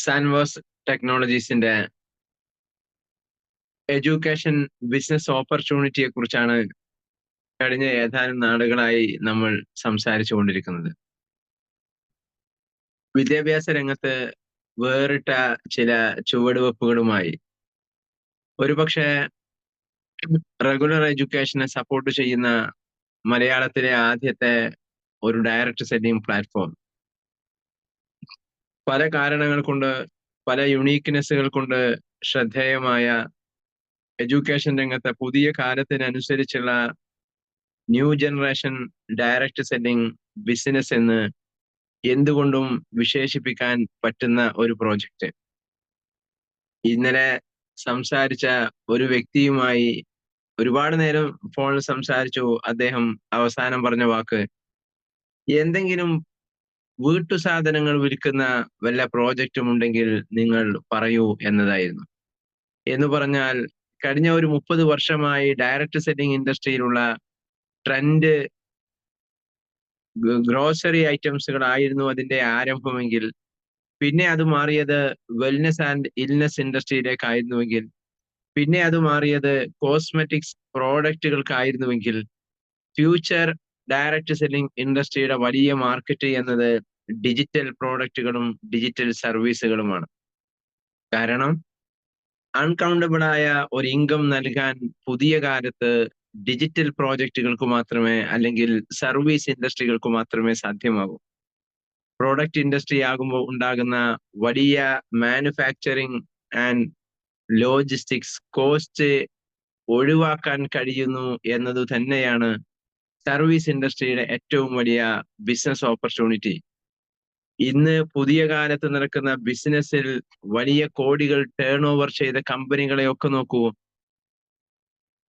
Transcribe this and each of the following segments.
സാൻവേഴ്സ് ടെക്നോളജീസിന്റെ education business ഓപ്പർച്യൂണിറ്റിയെ കുറിച്ചാണ് കഴിഞ്ഞ ഏതാനും നാളുകളായി നമ്മൾ സംസാരിച്ചു കൊണ്ടിരിക്കുന്നത്. വിദ്യാഭ്യാസ രംഗത്ത് വേറിട്ട ചില ചുവടുവെപ്പുകളുമായി ഒരുപക്ഷെ റെഗുലർ എഡ്യൂക്കേഷനെ സപ്പോർട്ട് ചെയ്യുന്ന മലയാളത്തിലെ ആദ്യത്തെ ഒരു ഡയറക്റ്റ് സെല്ലിംഗ് പ്ലാറ്റ്ഫോം പല കാരണങ്ങൾ കൊണ്ട്, പല യുണീക്ക്നെസ്സുകൾ കൊണ്ട് ശ്രദ്ധേയമായ എഡ്യൂക്കേഷൻ രംഗത്തെ പുതിയ കാലത്തിനനുസരിച്ചുള്ള new generation direct selling business എന്ന് എന്തുകൊണ്ടും വിശേഷിപ്പിക്കാൻ പറ്റുന്ന ഒരു പ്രോജക്റ്റ്. ഇന്നലെ സംസാരിച്ച ഒരു വ്യക്തിയുമായി ഒരുപാട് നേരം ഫോണിൽ സംസാരിച്ചു. അദ്ദേഹം അവസാനം പറഞ്ഞ വാക്ക്, എന്തെങ്കിലും വീട്ടു സാധനങ്ങൾ വിൽക്കുന്ന വല്ല പ്രോജക്റ്റും ഉണ്ടെങ്കിൽ നിങ്ങൾ പറയൂ എന്നതായിരുന്നു. എന്ന് പറഞ്ഞാൽ കഴിഞ്ഞ ഒരു 30 വർഷമായി ഡയറക്റ്റ് സെല്ലിംഗ് ഇൻഡസ്ട്രിയിലുള്ള ട്രെൻഡ് ഗ്രോസറി ഐറ്റംസുകളായിരുന്നു അതിന്റെ ആരംഭമെങ്കിൽ, പിന്നെ അത് മാറിയത് വെൽനെസ് ആൻഡ് ഇൽനെസ് ഇൻഡസ്ട്രിയിലേക്കായിരുന്നുവെങ്കിൽ, പിന്നെ അത് മാറിയത് കോസ്മെറ്റിക്സ് പ്രോഡക്റ്റുകൾക്കായിരുന്നുവെങ്കിൽ, ഫ്യൂച്ചർ ഡയറക്റ്റ് സെല്ലിംഗ് ഇൻഡസ്ട്രിയുടെ വലിയ മാർക്കറ്റ് എന്നത് ഡിജിറ്റൽ പ്രോഡക്റ്റുകളും ഡിജിറ്റൽ സർവീസുകളുമാണ്. കാരണം അൺകൗണ്ടബിൾ ആയ ഒരു ഇൻകം നൽകാൻ പുതിയ കാലത്ത് ഡിജിറ്റൽ പ്രോജക്റ്റുകൾക്ക് മാത്രമേ, അല്ലെങ്കിൽ സർവീസ് ഇൻഡസ്ട്രികൾക്ക് മാത്രമേ സാധ്യമാകൂ. പ്രോഡക്റ്റ് ഇൻഡസ്ട്രി ആകുമ്പോൾ ഉണ്ടാകുന്ന വലിയ മാനുഫാക്ചറിങ് ആൻഡ് ലോജിസ്റ്റിക്സ് കോസ്റ്റ് ഒഴിവാക്കാൻ കഴിയുന്നു എന്നത് തന്നെയാണ് സർവീസ് ഇൻഡസ്ട്രിയുടെ ഏറ്റവും വലിയ ബിസിനസ് ഓപ്പർച്യൂണിറ്റി. ഇന്ന് പുതിയ കാലത്ത് നടക്കുന്ന ബിസിനസ്സിൽ വലിയ കോടികൾ ടേൺ ഓവർ ചെയ്ത കമ്പനികളെ ഒക്കെ നോക്കൂ.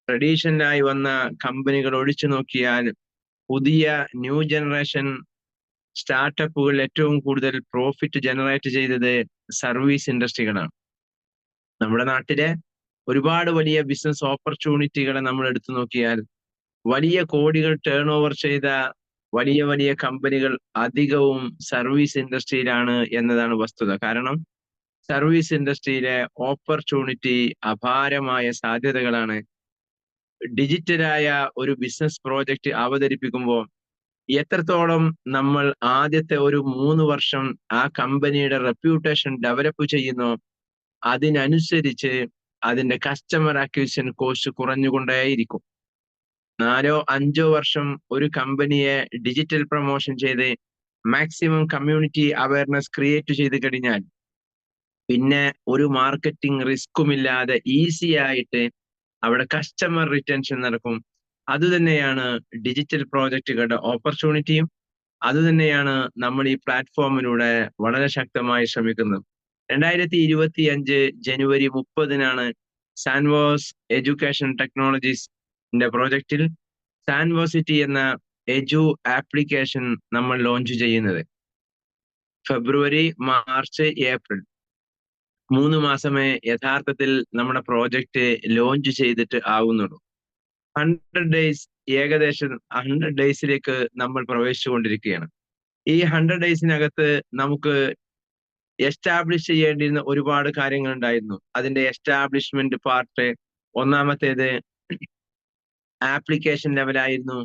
ട്രഡീഷണലായി വന്ന കമ്പനികൾ ഒഴിച്ചു നോക്കിയാൽ പുതിയ ന്യൂ ജനറേഷൻ സ്റ്റാർട്ടപ്പുകൾ ഏറ്റവും കൂടുതൽ പ്രോഫിറ്റ് ജനറേറ്റ് ചെയ്തത് സർവീസ് ഇൻഡസ്ട്രികളാണ്. നമ്മുടെ നാട്ടിലെ ഒരുപാട് വലിയ ബിസിനസ് ഓപ്പർച്യൂണിറ്റികളെ നമ്മൾ എടുത്തു നോക്കിയാൽ വലിയ കോടികൾ ടേൺ ഓവർ ചെയ്ത വലിയ വലിയ കമ്പനികൾ അധികവും സർവീസ് ഇൻഡസ്ട്രിയിലാണ് എന്നതാണ് വസ്തുത. കാരണം സർവീസ് ഇൻഡസ്ട്രിയിലെ ഓപ്പർച്യൂണിറ്റി അപാരമായ സാധ്യതകളാണ്. ഡിജിറ്റലായ ഒരു ബിസിനസ് പ്രോജക്റ്റ് അവതരിപ്പിക്കുമ്പോൾ എത്രത്തോളം നമ്മൾ ആദ്യത്തെ ഒരു 3 വർഷം ആ കമ്പനിയുടെ റെപ്യൂട്ടേഷൻ ഡെവലപ്പ് ചെയ്യുന്നു, അതിനനുസരിച്ച് അതിന്റെ കസ്റ്റമർ അക്വിസിഷൻ കോസ്റ്റ് കുറഞ്ഞുകൊണ്ടേയിരിക്കും. 4-5 വർഷം ഒരു കമ്പനിയെ ഡിജിറ്റൽ പ്രൊമോഷൻ ചെയ്ത് മാക്സിമം കമ്മ്യൂണിറ്റി അവയർനെസ് ക്രിയേറ്റ് ചെയ്ത് കഴിഞ്ഞാൽ പിന്നെ ഒരു മാർക്കറ്റിംഗ് റിസ്കുമില്ലാതെ ഈസി ആയിട്ട് അവിടെ കസ്റ്റമർ റിറ്റൻഷൻ നടക്കും. അതുതന്നെയാണ് ഡിജിറ്റൽ പ്രോജക്റ്റുകളുടെ ഓപ്പർച്യൂണിറ്റിയും. അതുതന്നെയാണ് നമ്മൾ ഈ പ്ലാറ്റ്ഫോമിലൂടെ വളരെ ശക്തമായി ശ്രമിക്കുന്നത്. 2025 ജനുവരി 30-നാണ് സാൻവേഴ്സ് എഡ്യൂക്കേഷൻ ടെക്നോളജീസിന്റെ പ്രോജക്റ്റിൽ സാൻവേഴ്സിറ്റി എന്ന എജു ആപ്ലിക്കേഷൻ നമ്മൾ ലോഞ്ച് ചെയ്യുന്നത്. ഫെബ്രുവരി, മാർച്ച്, ഏപ്രിൽ 3 മാസമേ യഥാർത്ഥത്തിൽ നമ്മുടെ പ്രോജക്റ്റ് ലോഞ്ച് ചെയ്തിട്ട് ആവുന്നുള്ളൂ. 100 ഡേയ്സ്, ഏകദേശം 100 ഡേയ്സിലേക്ക് നമ്മൾ പ്രവേശിച്ചുകൊണ്ടിരിക്കുകയാണ്. ഈ 100 ഡേയ്സിനകത്ത് നമുക്ക് എസ്റ്റാബ്ലിഷ് ചെയ്യേണ്ടിയിരുന്ന ഒരുപാട് കാര്യങ്ങൾ ഉണ്ടായിരുന്നു. അതിന്റെ എസ്റ്റാബ്ലിഷ്മെന്റ് പാർട്ട് ഒന്നാമത്തേത് ആപ്ലിക്കേഷൻ ലെവലായിരുന്നു.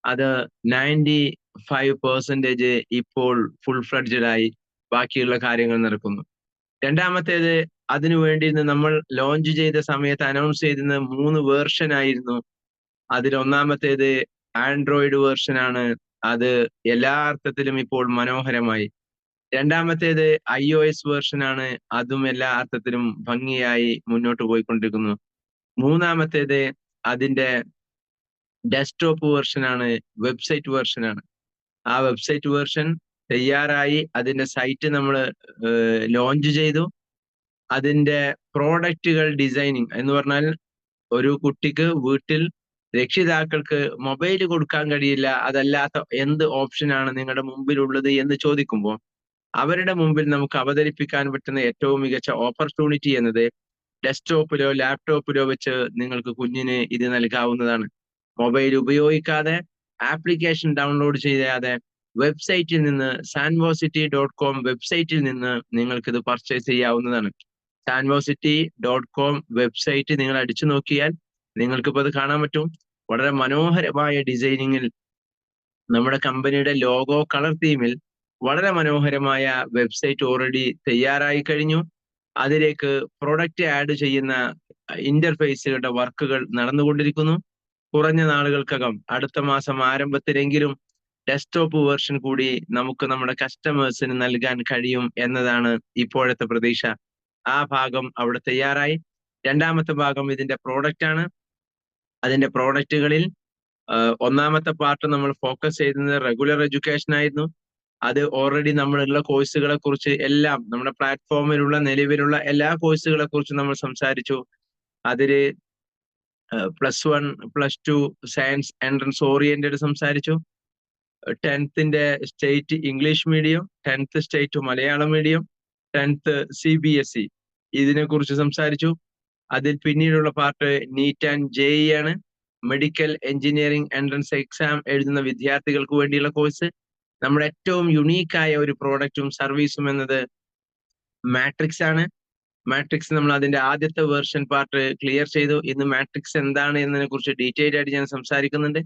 അത് 95% ഇപ്പോൾ ഫുൾ ഫ്ലഡ്ജഡ് ആയി ബാക്കിയുള്ള കാര്യങ്ങൾ നടക്കുന്നു. രണ്ടാമത്തേത്, അതിനു വേണ്ടിയിരുന്ന നമ്മൾ ലോഞ്ച് ചെയ്ത സമയത്ത് അനൗൺസ് ചെയ്തിരുന്ന 3 വേർഷൻ ആയിരുന്നു. അതിൽ ഒന്നാമത്തേത് ആൻഡ്രോയിഡ് വേർഷനാണ്. അത് എല്ലാ അർത്ഥത്തിലും ഇപ്പോൾ മനോഹരമായി. രണ്ടാമത്തേത് iOS വേർഷനാണ്. അതും എല്ലാ അർത്ഥത്തിലും ഭംഗിയായി മുന്നോട്ട് പോയിക്കൊണ്ടിരിക്കുന്നു. മൂന്നാമത്തേത് അതിന്റെ ഡെസ്ക്ടോപ്പ് വേർഷനാണ്, വെബ്സൈറ്റ് വേർഷനാണ്. ആ വെബ്സൈറ്റ് വേർഷൻ തയ്യാറായി, അതിന്റെ സൈറ്റ് നമ്മൾ ലോഞ്ച് ചെയ്തു. അതിന്റെ പ്രോഡക്റ്റുകൾ ഡിസൈനിങ് എന്ന് പറഞ്ഞാൽ ഒരു കുട്ടിക്ക് വീട്ടിൽ രക്ഷിതാക്കൾക്ക് മൊബൈൽ കൊടുക്കാൻ കഴിയില്ല, അതല്ലാത്ത എന്ത് ഓപ്ഷനാണ് നിങ്ങളുടെ മുമ്പിലുള്ളത് എന്ന് ചോദിക്കുമ്പോൾ അവരുടെ മുമ്പിൽ നമുക്ക് അവതരിപ്പിക്കാൻ പറ്റുന്ന ഏറ്റവും മികച്ച ഓപ്പർച്യൂണിറ്റി എന്നത് ഡെസ്ക്ടോപ്പിലോ ലാപ്ടോപ്പിലോ വെച്ച് നിങ്ങൾക്ക് കുഞ്ഞിന് ഇത് നൽകാവുന്നതാണ്. മൊബൈൽ ഉപയോഗിക്കാതെ, ആപ്ലിക്കേഷൻ ഡൗൺലോഡ് ചെയ്യാതെ വെബ്സൈറ്റിൽ നിന്ന് sanvocity.com വെബ്സൈറ്റിൽ നിന്ന് നിങ്ങൾക്കിത് പർച്ചേസ് ചെയ്യാവുന്നതാണ്. sanvocity.com വെബ്സൈറ്റ് നിങ്ങൾ അടിച്ചു നോക്കിയാൽ നിങ്ങൾക്കിപ്പോൾ അത് കാണാൻ പറ്റും. വളരെ മനോഹരമായ ഡിസൈനിങ്ങിൽ നമ്മുടെ കമ്പനിയുടെ ലോഗോ കളർ തീമിൽ വളരെ മനോഹരമായ വെബ്സൈറ്റ് ഓൾറെഡി തയ്യാറായി കഴിഞ്ഞു. അതിലേക്ക് പ്രൊഡക്റ്റ് ആഡ് ചെയ്യുന്ന ഇന്റർഫേസുകളുടെ വർക്കുകൾ നടന്നുകൊണ്ടിരിക്കുന്നു. കുറഞ്ഞ നാളുകൾക്കകം അടുത്ത മാസം ആരംഭത്തിലെങ്കിലും ഡെസ്ക്ടോപ്പ് വേർഷൻ കൂടി നമുക്ക് നമ്മുടെ കസ്റ്റമേഴ്സിന് നൽകാൻ കഴിയും എന്നതാണ് ഇപ്പോഴത്തെ പ്രതീക്ഷ. ആ ഭാഗം അവിടെ തയ്യാറായി. രണ്ടാമത്തെ ഭാഗം ഇതിന്റെ പ്രോഡക്റ്റ് ആണ്. അതിന്റെ പ്രോഡക്റ്റുകളിൽ ഒന്നാമത്തെ പാർട്ട് നമ്മൾ ഫോക്കസ് ചെയ്യുന്നത് റെഗുലർ എഡ്യൂക്കേഷൻ ആയിരുന്നു. അത് ഓൾറെഡി നമ്മളുള്ള കോഴ്സുകളെ കുറിച്ച് എല്ലാം നമ്മുടെ പ്ലാറ്റ്ഫോമിലുള്ള നിലവിലുള്ള എല്ലാ കോഴ്സുകളെ കുറിച്ച് നമ്മൾ സംസാരിച്ചു. അതില് +1 +2 സയൻസ് എൻട്രൻസ് ഓറിയന്റഡ് സംസാരിച്ചു. 10th state English medium, 10th state Malayalam medium, 10th CBSE ഇതിനെ കുറിച്ച് സംസാരിച്ചു. അതിൽ പിന്നീടുള്ള പാർട്ട് നീറ്റ് ആൻഡ് JEE ആണ്. മെഡിക്കൽ എഞ്ചിനീയറിംഗ് എൻട്രൻസ് എക്സാം എഴുതുന്ന വിദ്യാർത്ഥികൾക്ക് വേണ്ടിയുള്ള കോഴ്സ്. നമ്മുടെ ഏറ്റവും യുണീക്കായ ഒരു പ്രോഡക്റ്റും സർവീസും എന്നത് മാട്രിക്സ് ആണ്. മാട്രിക്സ് നമ്മൾ അതിന്റെ ആദ്യത്തെ വേർഷൻ പാർട്ട് ക്ലിയർ ചെയ്തു. ഇന്ന് മാട്രിക്സ് എന്താണ് എന്നതിനെ കുറിച്ച് ഡീറ്റെയിൽ ആയിട്ട് ഞാൻ സംസാരിക്കുന്നുണ്ട്.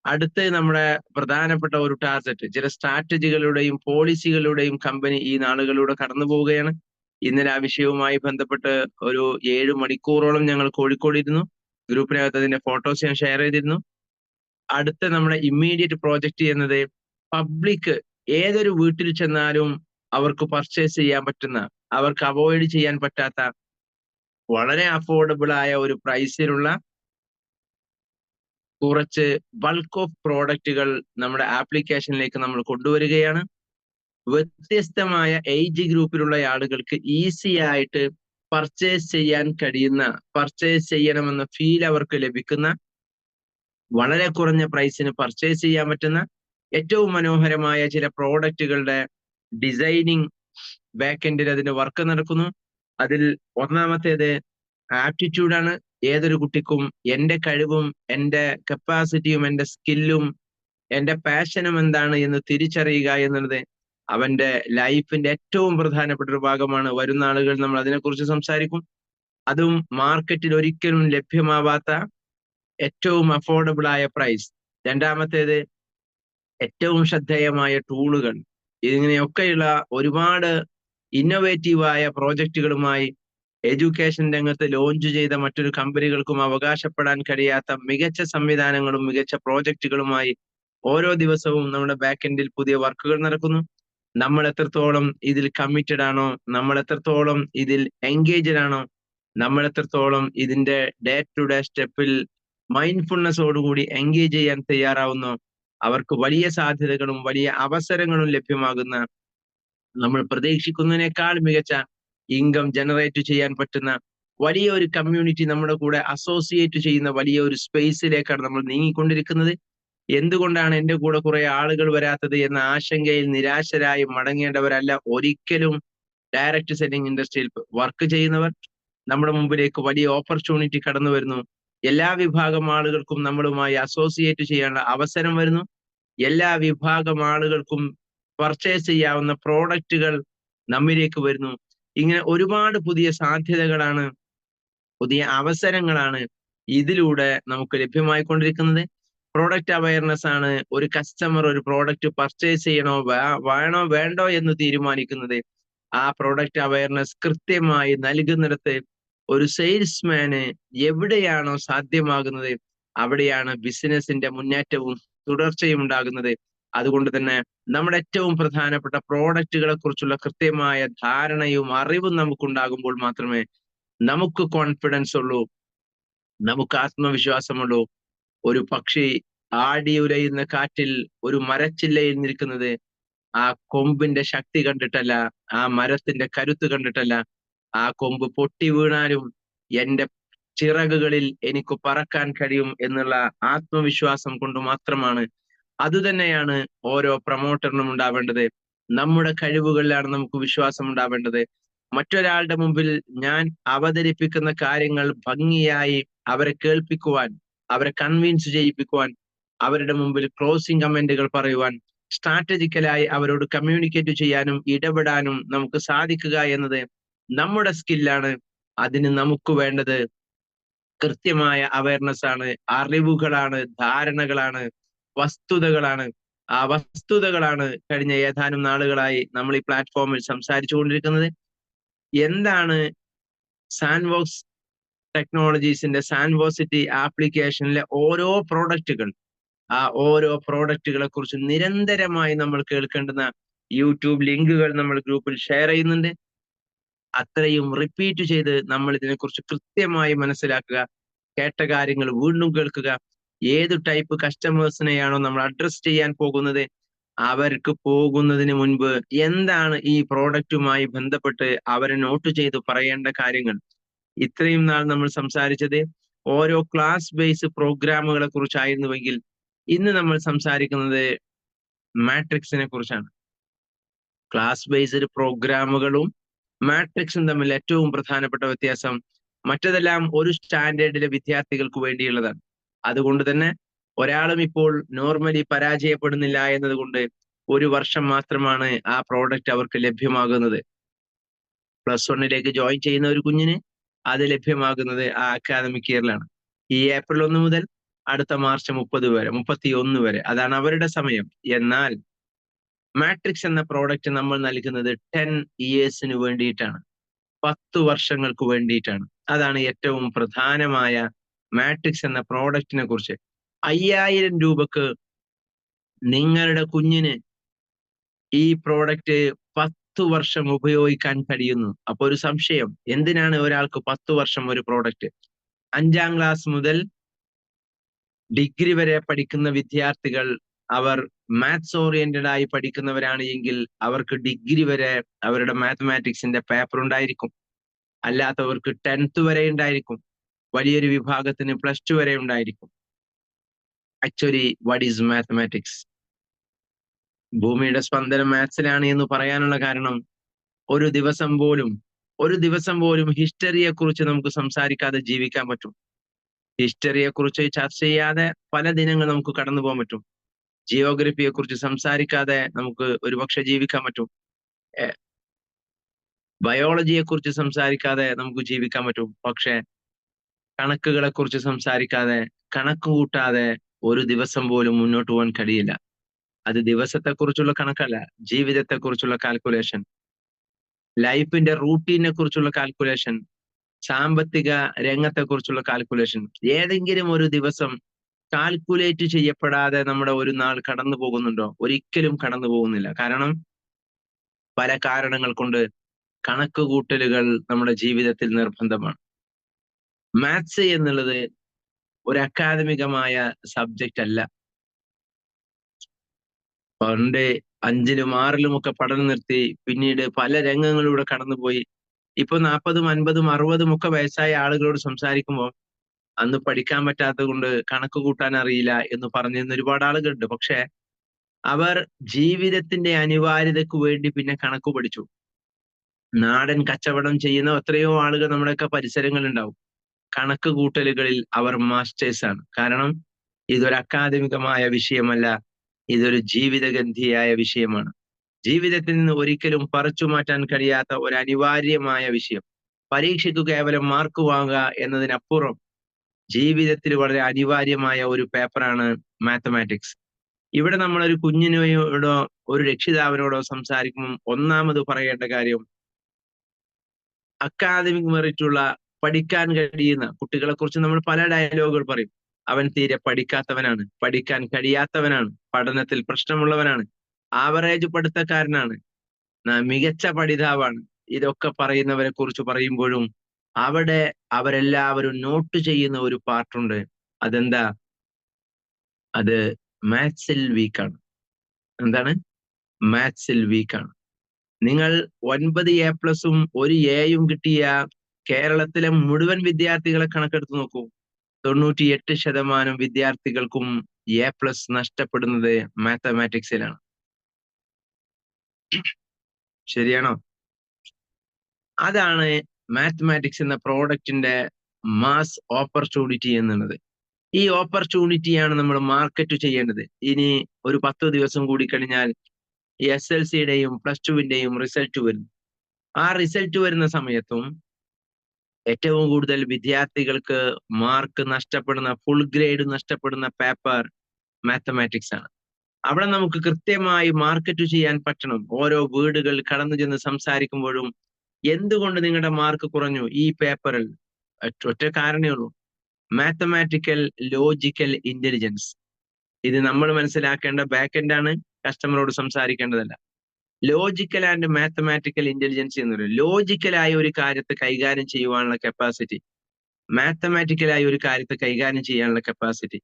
അടുത്ത് നമ്മുടെ പ്രധാനപ്പെട്ട ഒരു ടാർഗറ്റ്, ചില സ്ട്രാറ്റജികളുടെയും പോളിസികളുടെയും കമ്പനി ഈ നാളുകളിലൂടെ കടന്നു പോവുകയാണ്. ഇന്നലെ ആ വിഷയവുമായി ബന്ധപ്പെട്ട് ഒരു 7 മണിക്കൂറോളം ഞങ്ങൾ കോഴിക്കോട് ഇരുന്നു. ഗ്രൂപ്പിനകത്ത് അതിന്റെ ഫോട്ടോസ് ഞാൻ ഷെയർ ചെയ്തിരുന്നു. അടുത്ത നമ്മുടെ ഇമ്മീഡിയറ്റ് പ്രോജക്റ്റ് എന്നത് പബ്ലിക് ഏതൊരു വീട്ടിൽ ചെന്നാലും അവർക്ക് പർച്ചേസ് ചെയ്യാൻ പറ്റുന്ന, അവർക്ക് അവോയ്ഡ് ചെയ്യാൻ പറ്റാത്ത വളരെ അഫോർഡബിൾ ആയ ഒരു പ്രൈസിലുള്ള കുറച്ച് ബൾക്ക് ഓഫ് പ്രോഡക്റ്റുകൾ നമ്മുടെ ആപ്ലിക്കേഷനിലേക്ക് നമ്മൾ കൊണ്ടുവരികയാണ്. വ്യത്യസ്തമായ ഏജ് ഗ്രൂപ്പിലുള്ള ആളുകൾക്ക് ഈസി ആയിട്ട് പർച്ചേസ് ചെയ്യാൻ കഴിയുന്ന, പർച്ചേസ് ചെയ്യണമെന്ന ഫീൽ അവർക്ക് ലഭിക്കുന്ന, വളരെ കുറഞ്ഞ പ്രൈസിന് പർച്ചേസ് ചെയ്യാൻ പറ്റുന്ന ഏറ്റവും മനോഹരമായ ചില പ്രോഡക്റ്റുകളുടെ ഡിസൈനിങ് ബാക്ക്-എൻഡിൽ അതിന്റെ വർക്ക് നടക്കുന്നു. അതിൽ ഒന്നാമത്തേത് ആപ്റ്റിറ്റ്യൂഡാണ്. ഏതൊരു കുട്ടിക്കും എന്റെ കഴിവും എന്റെ കപ്പാസിറ്റിയും എന്റെ സ്കില്ലും എന്റെ പാഷനും എന്താണ് എന്ന് തിരിച്ചറിയുക എന്നുള്ളത് അവന്റെ ലൈഫിന്റെ ഏറ്റവും പ്രധാനപ്പെട്ട ഒരു ഭാഗമാണ്. വരുന്ന ആളുകൾ നമ്മൾ അതിനെക്കുറിച്ച് സംസാരിക്കും. അതും മാർക്കറ്റിൽ ഒരിക്കലും ലഭ്യമാവാത്ത ഏറ്റവും അഫോർഡബിൾ ആയ പ്രൈസ്. രണ്ടാമത്തേത് ഏറ്റവും ശ്രദ്ധേയമായ ടൂളുകൾ. ഇതിങ്ങനെയൊക്കെയുള്ള ഒരുപാട് ഇന്നോവേറ്റീവായ പ്രോജക്റ്റുകളുമായി എഡ്യൂക്കേഷൻ രംഗത്ത് ലോഞ്ച് ചെയ്ത മറ്റൊരു കമ്പനികൾക്കും അവകാശപ്പെടാൻ കഴിയാത്ത മികച്ച സംവിധാനങ്ങളും മികച്ച പ്രോജക്റ്റുകളുമായി ഓരോ ദിവസവും നമ്മുടെ ബാക്ക്-എൻഡിൽ പുതിയ വർക്കുകൾ നടക്കുന്നു. നമ്മൾ എത്രത്തോളം ഇതിൽ കമ്മിറ്റഡ് ആണോ, നമ്മൾ എത്രത്തോളം ഇതിൽ എൻഗേജ്ഡ് ആണോ, നമ്മൾ എത്രത്തോളം ഇതിന്റെ ഡേ ടു ഡേ സ്റ്റെപ്പിൽ മൈൻഡ്ഫുൾനെസ്സോടുകൂടി എൻഗേജ് ചെയ്യാൻ തയ്യാറാവുന്നോ, അവർക്ക് വലിയ സാധ്യതകളും വലിയ അവസരങ്ങളും ലഭ്യമാകുന്ന, നമ്മൾ പ്രതീക്ഷിക്കുന്നതിനേക്കാൾ മികച്ച ഇൻകം ജനറേറ്റ് ചെയ്യാൻ പറ്റുന്ന വലിയ ഒരു കമ്മ്യൂണിറ്റി നമ്മുടെ കൂടെ അസോസിയേറ്റ് ചെയ്യുന്ന വലിയ ഒരു സ്പേസിലേക്കാണ് നമ്മൾ നീങ്ങിക്കൊണ്ടിരിക്കുന്നത്. എന്തുകൊണ്ടാണ് എന്റെ കൂടെ കുറെ ആളുകൾ വരാത്തത് എന്ന ആശങ്കയിൽ നിരാശരായി മടങ്ങേണ്ടവരല്ല ഒരിക്കലും ഡയറക്റ്റ് സെല്ലിംഗ് ഇൻഡസ്ട്രിയിൽ വർക്ക് ചെയ്യുന്നവർ. നമ്മുടെ മുമ്പിലേക്ക് വലിയ ഓപ്പർച്യൂണിറ്റി കടന്നു വരുന്നു. എല്ലാ വിഭാഗം ആളുകൾക്കും നമ്മളുമായി അസോസിയേറ്റ് ചെയ്യാനുള്ള അവസരം വരുന്നു. എല്ലാ വിഭാഗം ആളുകൾക്കും പർച്ചേസ് ചെയ്യാവുന്ന പ്രോഡക്റ്റുകൾ നമ്മിലേക്ക് വരുന്നു. ഇങ്ങനെ ഒരുപാട് പുതിയ സാധ്യതകളാണ്, പുതിയ അവസരങ്ങളാണ് ഇതിലൂടെ നമുക്ക് ലഭ്യമായിക്കൊണ്ടിരിക്കുന്നത്. പ്രോഡക്റ്റ് അവയർനെസ് ആണ് ഒരു കസ്റ്റമർ ഒരു പ്രോഡക്റ്റ് പർച്ചേസ് ചെയ്യണോ വേണോ വേണ്ടോ എന്ന് തീരുമാനിക്കുന്നത്. ആ പ്രോഡക്റ്റ് അവയർനെസ് കൃത്യമായി നൽകുന്നിടത്ത് ഒരു സെയിൽസ്മാന് എവിടെയാണോ സാധ്യമാകുന്നത് അവിടെയാണ് ബിസിനസിന്റെ മുന്നേറ്റവും തുടർച്ചയും ഉണ്ടാകുന്നത്. അതുകൊണ്ട് തന്നെ നമ്മുടെ ഏറ്റവും പ്രധാനപ്പെട്ട പ്രോഡക്റ്റുകളെ കുറിച്ചുള്ള കൃത്യമായ ധാരണയും അറിവും നമുക്കുണ്ടാകുമ്പോൾ മാത്രമേ നമുക്ക് കോൺഫിഡൻസ് ഉള്ളൂ, നമുക്ക് ആത്മവിശ്വാസമുള്ളൂ. ഒരു പക്ഷി ആടി ഉലയുന്ന കാറ്റിൽ ഒരു മരച്ചില്ലയിൽ നിൽക്കുന്നത് ആ കൊമ്പിന്റെ ശക്തി കണ്ടിട്ടല്ല, ആ മരത്തിന്റെ കരുത്ത് കണ്ടിട്ടല്ല. ആ കൊമ്പ് പൊട്ടി വീണാലും എന്റെ ചിറകുകളിൽ എനിക്ക് പറക്കാൻ കഴിയും എന്നുള്ള ആത്മവിശ്വാസം കൊണ്ട് മാത്രമാണ്. അതുതന്നെയാണ് ഓരോ പ്രൊമോട്ടറിനും ഉണ്ടാവേണ്ടത്. നമ്മുടെ കഴിവുകളിലാണ് നമുക്ക് വിശ്വാസം ഉണ്ടാവേണ്ടത്. മറ്റൊരാളുടെ മുമ്പിൽ ഞാൻ അവതരിപ്പിക്കുന്ന കാര്യങ്ങൾ ഭംഗിയായി അവരെ കേൾപ്പിക്കുവാൻ, അവരെ കൺവിൻസ് ചെയ്യിപ്പിക്കുവാൻ, അവരുടെ മുമ്പിൽ ക്ലോസിംഗ് കമന്റുകൾ പറയുവാൻ സ്ട്രാറ്റജിക്കലായി അവരോട് കമ്മ്യൂണിക്കേറ്റ് ചെയ്യാനും ഇടപെടാനും നമുക്ക് സാധിക്കുക എന്നത് നമ്മുടെ സ്കില്ലാണ്. അതിന് നമുക്ക് വേണ്ടത് കൃത്യമായ അവയർനെസ് ആണ്, അറിവുകളാണ്, ധാരണകളാണ്, വസ്തുതകളാണ്. ആ വസ്തുതകളാണ് കഴിഞ്ഞ ഏതാനും നാളുകളായി നമ്മൾ ഈ പ്ലാറ്റ്ഫോമിൽ സംസാരിച്ചു കൊണ്ടിരിക്കുന്നത്. എന്താണ് സാൻഡ്ബോക്സ് ടെക്നോളജീസിന്റെ സാൻഡ്ബോസിറ്റി ആപ്ലിക്കേഷനിലെ ഓരോ പ്രോഡക്റ്റുകൾ, ആ ഓരോ പ്രോഡക്റ്റുകളെ കുറിച്ച് നിരന്തരമായി നമ്മൾ കേൾക്കേണ്ടുന്ന യൂട്യൂബ് ലിങ്കുകൾ നമ്മൾ ഗ്രൂപ്പിൽ ഷെയർ ചെയ്യുന്നുണ്ട്. അത്രയും റിപ്പീറ്റ് ചെയ്ത് നമ്മൾ ഇതിനെക്കുറിച്ച് കൃത്യമായി മനസ്സിലാക്കുക, കേട്ട കാര്യങ്ങൾ വീണ്ടും കേൾക്കുക. ഏത് ടൈപ്പ് കസ്റ്റമേഴ്സിനെയാണോ നമ്മൾ അഡ്രസ് ചെയ്യാൻ പോകുന്നത്, അവർക്ക് പോകുന്നതിന് മുൻപ് എന്താണ് ഈ പ്രോഡക്റ്റുമായി ബന്ധപ്പെട്ട് അവരെ നോട്ട് ചെയ്ത് പറയേണ്ട കാര്യങ്ങൾ. ഇത്രയും നാൾ നമ്മൾ സംസാരിച്ചത് ഓരോ ക്ലാസ് ബേസ് പ്രോഗ്രാമുകളെ കുറിച്ചായിരുന്നുവെങ്കിൽ ഇന്ന് നമ്മൾ സംസാരിക്കുന്നത് മാട്രിക്സിനെ കുറിച്ചാണ്. ക്ലാസ് ബേസ്ഡ് പ്രോഗ്രാമുകളും മാട്രിക്സും തമ്മിൽ ഏറ്റവും പ്രധാനപ്പെട്ട വ്യത്യാസം, മറ്റതെല്ലാം ഒരു സ്റ്റാൻഡേർഡിലെ വിദ്യാർത്ഥികൾക്ക് വേണ്ടിയുള്ളതാണ്. അതുകൊണ്ട് തന്നെ ഒരാളും ഇപ്പോൾ നോർമലി പരാജയപ്പെടുന്നില്ല എന്നതുകൊണ്ട് ഒരു വർഷം മാത്രമാണ് ആ പ്രോഡക്റ്റ് അവർക്ക് ലഭ്യമാകുന്നത്. +1 ജോയിൻ ചെയ്യുന്ന ഒരു കുഞ്ഞിന് അത് ലഭ്യമാകുന്നത് ആ അക്കാദമിക് ഇയറിലാണ്. ഈ ഏപ്രിൽ 1 മുതൽ അടുത്ത മാർച്ച് 31 വരെ, അതാണ് അവരുടെ സമയം. എന്നാൽ മാട്രിക്സ് എന്ന പ്രോഡക്റ്റ് നമ്മൾ നൽകുന്നത് 10 ഇയേഴ്സിന് വേണ്ടിയിട്ടാണ്, 10 വർഷങ്ങൾക്ക് വേണ്ടിയിട്ടാണ്. അതാണ് ഏറ്റവും പ്രധാനമായ മാട്രിക്സ് എന്ന പ്രോഡക്റ്റിനെ കുറിച്ച്. 5000 രൂപക്ക് നിങ്ങളുടെ കുഞ്ഞിന് ഈ പ്രോഡക്റ്റ് 10 വർഷം ഉപയോഗിക്കാൻ കഴിയുന്നു. അപ്പൊ ഒരു സംശയം, എന്തിനാണ് ഒരാൾക്ക് 10 വർഷം ഒരു പ്രോഡക്റ്റ്? 5ാം ക്ലാസ് മുതൽ ഡിഗ്രി വരെ പഠിക്കുന്ന വിദ്യാർത്ഥികൾ, അവർ മാത്സ് ഓറിയന്റഡ് ആയി പഠിക്കുന്നവരാണ് എങ്കിൽ അവർക്ക് ഡിഗ്രി വരെ അവരുടെ മാത്തമാറ്റിക്സിന്റെ പേപ്പർ ഉണ്ടായിരിക്കും. അല്ലാത്തവർക്ക് 10th വരെ ഉണ്ടായിരിക്കും. വലിയൊരു വിഭാഗത്തിന് +2 വരെ ഉണ്ടായിരിക്കും. Actually what is mathematics? ഭൂമിയുടെ സ്പന്ദനം മാത്സിലാണ് എന്ന് പറയാനുള്ള കാരണം, ഒരു ദിവസം പോലും ഹിസ്റ്ററിയെ കുറിച്ച് നമുക്ക് സംസാരിക്കാതെ ജീവിക്കാൻ പറ്റും. ഹിസ്റ്ററിയെ കുറിച്ച് ചർച്ച ചെയ്യാതെ പല ദിനങ്ങൾ നമുക്ക് കടന്നു പോകാൻ പറ്റും. ജിയോഗ്രഫിയെ കുറിച്ച് സംസാരിക്കാതെ നമുക്ക് ഒരുപക്ഷെ ജീവിക്കാൻ പറ്റും. ബയോളജിയെ കുറിച്ച് സംസാരിക്കാതെ നമുക്ക് ജീവിക്കാൻ പറ്റും. പക്ഷെ കണക്കുകളെ കുറിച്ച് സംസാരിക്കാതെ, കണക്ക് കൂട്ടാതെ ഒരു ദിവസം പോലും മുന്നോട്ട് പോകാൻ കഴിയില്ല. അത് ദിവസത്തെ കുറിച്ചുള്ള കണക്കല്ല, ജീവിതത്തെ കുറിച്ചുള്ള കാൽക്കുലേഷൻ, ലൈഫിന്റെ റൂട്ടീനെ കുറിച്ചുള്ള കാൽക്കുലേഷൻ, സാമ്പത്തിക രംഗത്തെ കുറിച്ചുള്ള കാൽക്കുലേഷൻ. ഏതെങ്കിലും ഒരു ദിവസം കാൽക്കുലേറ്റ് ചെയ്യപ്പെടാതെ നമ്മുടെ ഒരു നാൾ കടന്നു പോകുന്നുണ്ടോ? ഒരിക്കലും കടന്നു പോകുന്നില്ല. കാരണം പല കാരണങ്ങൾ കൊണ്ട് കണക്ക് കൂട്ടലുകൾ നമ്മുടെ ജീവിതത്തിൽ നിർബന്ധമാണ്. മാത്സ് എന്നുള്ളത് ഒരു അക്കാദമികമായ സബ്ജക്റ്റ് അല്ല. പണ്ട് 5ലും 6ലും ഒക്കെ പഠനം നിർത്തി പിന്നീട് പല രംഗങ്ങളിലൂടെ കടന്നുപോയി ഇപ്പൊ 40ഉം 50ഉം 60ഉം ഒക്കെ വയസ്സായ ആളുകളോട് സംസാരിക്കുമ്പോൾ അന്ന് പഠിക്കാൻ പറ്റാത്തത് കൊണ്ട് കണക്ക് കൂട്ടാൻ അറിയില്ല എന്ന് പറഞ്ഞിരുന്ന ഒരുപാട് ആളുകളുണ്ട്. പക്ഷെ അവർ ജീവിതത്തിന്റെ അനിവാര്യതയ്ക്ക് വേണ്ടി പിന്നെ കണക്ക് പഠിച്ചു. നാടൻ കച്ചവടം ചെയ്യുന്ന എത്രയോ ആളുകൾ നമ്മുടെയൊക്കെ പരിസരങ്ങളിൽ ഉണ്ടാവും. കണക്ക് കൂട്ടലുകളിൽ അവർ മാസ്റ്റേഴ്സ് ആണ്. കാരണം ഇതൊരു അക്കാദമികമായ വിഷയമല്ല, ഇതൊരു ജീവിതഗന്ധിയായ വിഷയമാണ്. ജീവിതത്തിൽ നിന്ന് ഒരിക്കലും പറിച്ചു മാറ്റാൻ കഴിയാത്ത ഒരു അനിവാര്യമായ വിഷയം. പരീക്ഷയ്ക്ക് കേവലം മാർക്ക് വാങ്ങുക എന്നതിനപ്പുറം ജീവിതത്തിൽ വളരെ അനിവാര്യമായ ഒരു പേപ്പറാണ് മാത്തമാറ്റിക്സ്. ഇവിടെ നമ്മളൊരു കുഞ്ഞിനോടോ ഒരു രക്ഷിതാവിനോടോ സംസാരിക്കുമ്പോൾ ഒന്നാമത് പറയേണ്ട കാര്യം, അക്കാദമിക് മെറിറ്റ് ഉള്ള, പഠിക്കാൻ കഴിയുന്ന കുട്ടികളെ കുറിച്ച് നമ്മൾ പല ഡയലോഗുകൾ പറയും. അവൻ തീരെ പഠിക്കാത്തവനാണ്, പഠിക്കാൻ കഴിയാത്തവനാണ്, പഠനത്തിൽ പ്രശ്നമുള്ളവനാണ്, ആവറേജ് പഠിത്തക്കാരനാണ്, മികച്ച പഠിതാവാണ്. ഇതൊക്കെ പറയുന്നവരെ കുറിച്ച് പറയുമ്പോഴും അവിടെ അവരെല്ലാവരും നോട്ട് ചെയ്യുന്ന ഒരു പാർട്ടുണ്ട്. അതെന്താ? അത് മാത്സിൽ വീക്കാണ്. എന്താണ്? മാത്സിൽ വീക്കാണ്. നിങ്ങൾ 9 A+ഉം 1 A കിട്ടിയ കേരളത്തിലെ മുഴുവൻ വിദ്യാർത്ഥികളെ കണക്കെടുത്ത് നോക്കൂ. 98% വിദ്യാർത്ഥികൾക്കും A+ നഷ്ടപ്പെടുന്നത് മാത്തമാറ്റിക്സിലാണ്. ശരിയാണോ? അതാണ് മാത്തമാറ്റിക്സ് എന്ന പ്രോഡക്റ്റിന്റെ മാസ് ഓപ്പർച്യൂണിറ്റി എന്നുള്ളത്. ഈ ഓപ്പർച്യൂണിറ്റിയാണ് നമ്മൾ മാർക്കറ്റ് ചെയ്യേണ്ടത്. ഇനി ഒരു 10 ദിവസം കൂടി കഴിഞ്ഞാൽ SLCയുടെയും +2-വിന്റെയും റിസൾട്ട് വരുന്നു. ആ റിസൾട്ട് വരുന്ന സമയത്തും ഏറ്റവും കൂടുതൽ വിദ്യാർത്ഥികൾക്ക് മാർക്ക് നഷ്ടപ്പെടുന്ന, ഫുൾ ഗ്രേഡ് നഷ്ടപ്പെടുന്ന പേപ്പർ മാത്തമാറ്റിക്സ് ആണ്. അവിടെ നമുക്ക് കൃത്യമായി മാർക്കറ്റ് ചെയ്യാൻ പറ്റണം. ഓരോ വീടുകൾ കടന്നു ചെന്ന് സംസാരിക്കുമ്പോഴും എന്തുകൊണ്ട് നിങ്ങളുടെ മാർക്ക് കുറഞ്ഞു ഈ പേപ്പറിൽ? ഒറ്റ കാരണമേ ഉള്ളൂ, മാത്തമാറ്റിക്കൽ ലോജിക്കൽ ഇന്റലിജൻസ്. ഇത് നമ്മൾ മനസ്സിലാക്കേണ്ട ബാക്ക് എൻഡ് ആണ്, കസ്റ്റമറോട് സംസാരിക്കേണ്ടതല്ല. ലോജിക്കൽ ആൻഡ് മാത്തമാറ്റിക്കൽ ഇന്റലിജൻസ് എന്ന് പറയും. ലോജിക്കലായ ഒരു കാര്യത്തെ കൈകാര്യം ചെയ്യുവാനുള്ള കപ്പാസിറ്റി, മാത്തമാറ്റിക്കലായ ഒരു കാര്യത്തെ കൈകാര്യം ചെയ്യാനുള്ള കപ്പാസിറ്റി.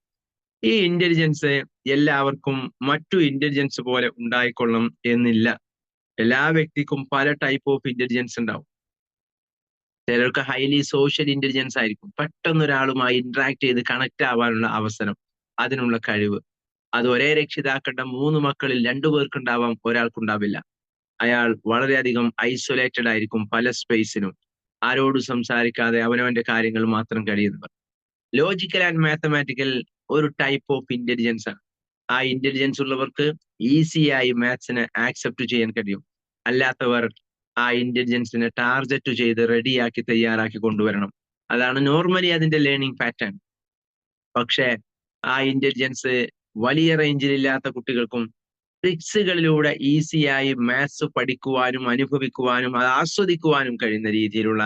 ഈ ഇന്റലിജൻസ് എല്ലാവർക്കും മറ്റു ഇന്റലിജൻസ് പോലെ ഉണ്ടായിക്കൊള്ളും എന്നില്ല. എല്ലാ വ്യക്തിക്കും പല ടൈപ്പ് ഓഫ് ഇന്റലിജൻസ് ഉണ്ടാവും. ചിലർക്ക് ഹൈലി സോഷ്യൽ ഇന്റലിജൻസ് ആയിരിക്കും, പെട്ടെന്ന് ഒരാളുമായി ഇന്ററാക്ട് ചെയ്ത് കണക്ട് ആവാനുള്ള അവസരം, അതിനുള്ള കഴിവ്. അത് ഒരേ രക്ഷിതാക്കളുടെ 3 മക്കളിൽ 2 പേർക്കുണ്ടാവാം, ഒരാൾക്കുണ്ടാവില്ല. അയാൾ വളരെയധികം ഐസൊലേറ്റഡ് ആയിരിക്കും, പല സ്പേസിനും, ആരോടും സംസാരിക്കാതെ അവനവന്റെ കാര്യങ്ങൾ മാത്രം കഴിയുന്നവർ. ലോജിക്കൽ ആൻഡ് മാത്തമാറ്റിക്കൽ ഒരു ടൈപ്പ് ഓഫ് ഇന്റലിജൻസ് ആണ്. ആ ഇന്റലിജൻസ് ഉള്ളവർക്ക് ഈസിയായി മാത്സിനെ ആക്സെപ്റ്റ് ചെയ്യാൻ കഴിയും. അല്ലാത്തവർ ആ ഇന്റലിജൻസിനെ ടാർഗറ്റ് ചെയ്ത് റെഡിയാക്കി തയ്യാറാക്കി കൊണ്ടുവരണം. അതാണ് നോർമലി അതിന്റെ ലേണിംഗ് പാറ്റേൺ. പക്ഷേ ആ ഇന്റലിജൻസ് വലിയ റേഞ്ചിൽ ഇല്ലാത്ത കുട്ടികൾക്കും ട്രിക്സുകളിലൂടെ ഈസിയായി മാത്സ് പഠിക്കുവാനും അനുഭവിക്കുവാനും അത് ആസ്വദിക്കുവാനും കഴിയുന്ന രീതിയിലുള്ള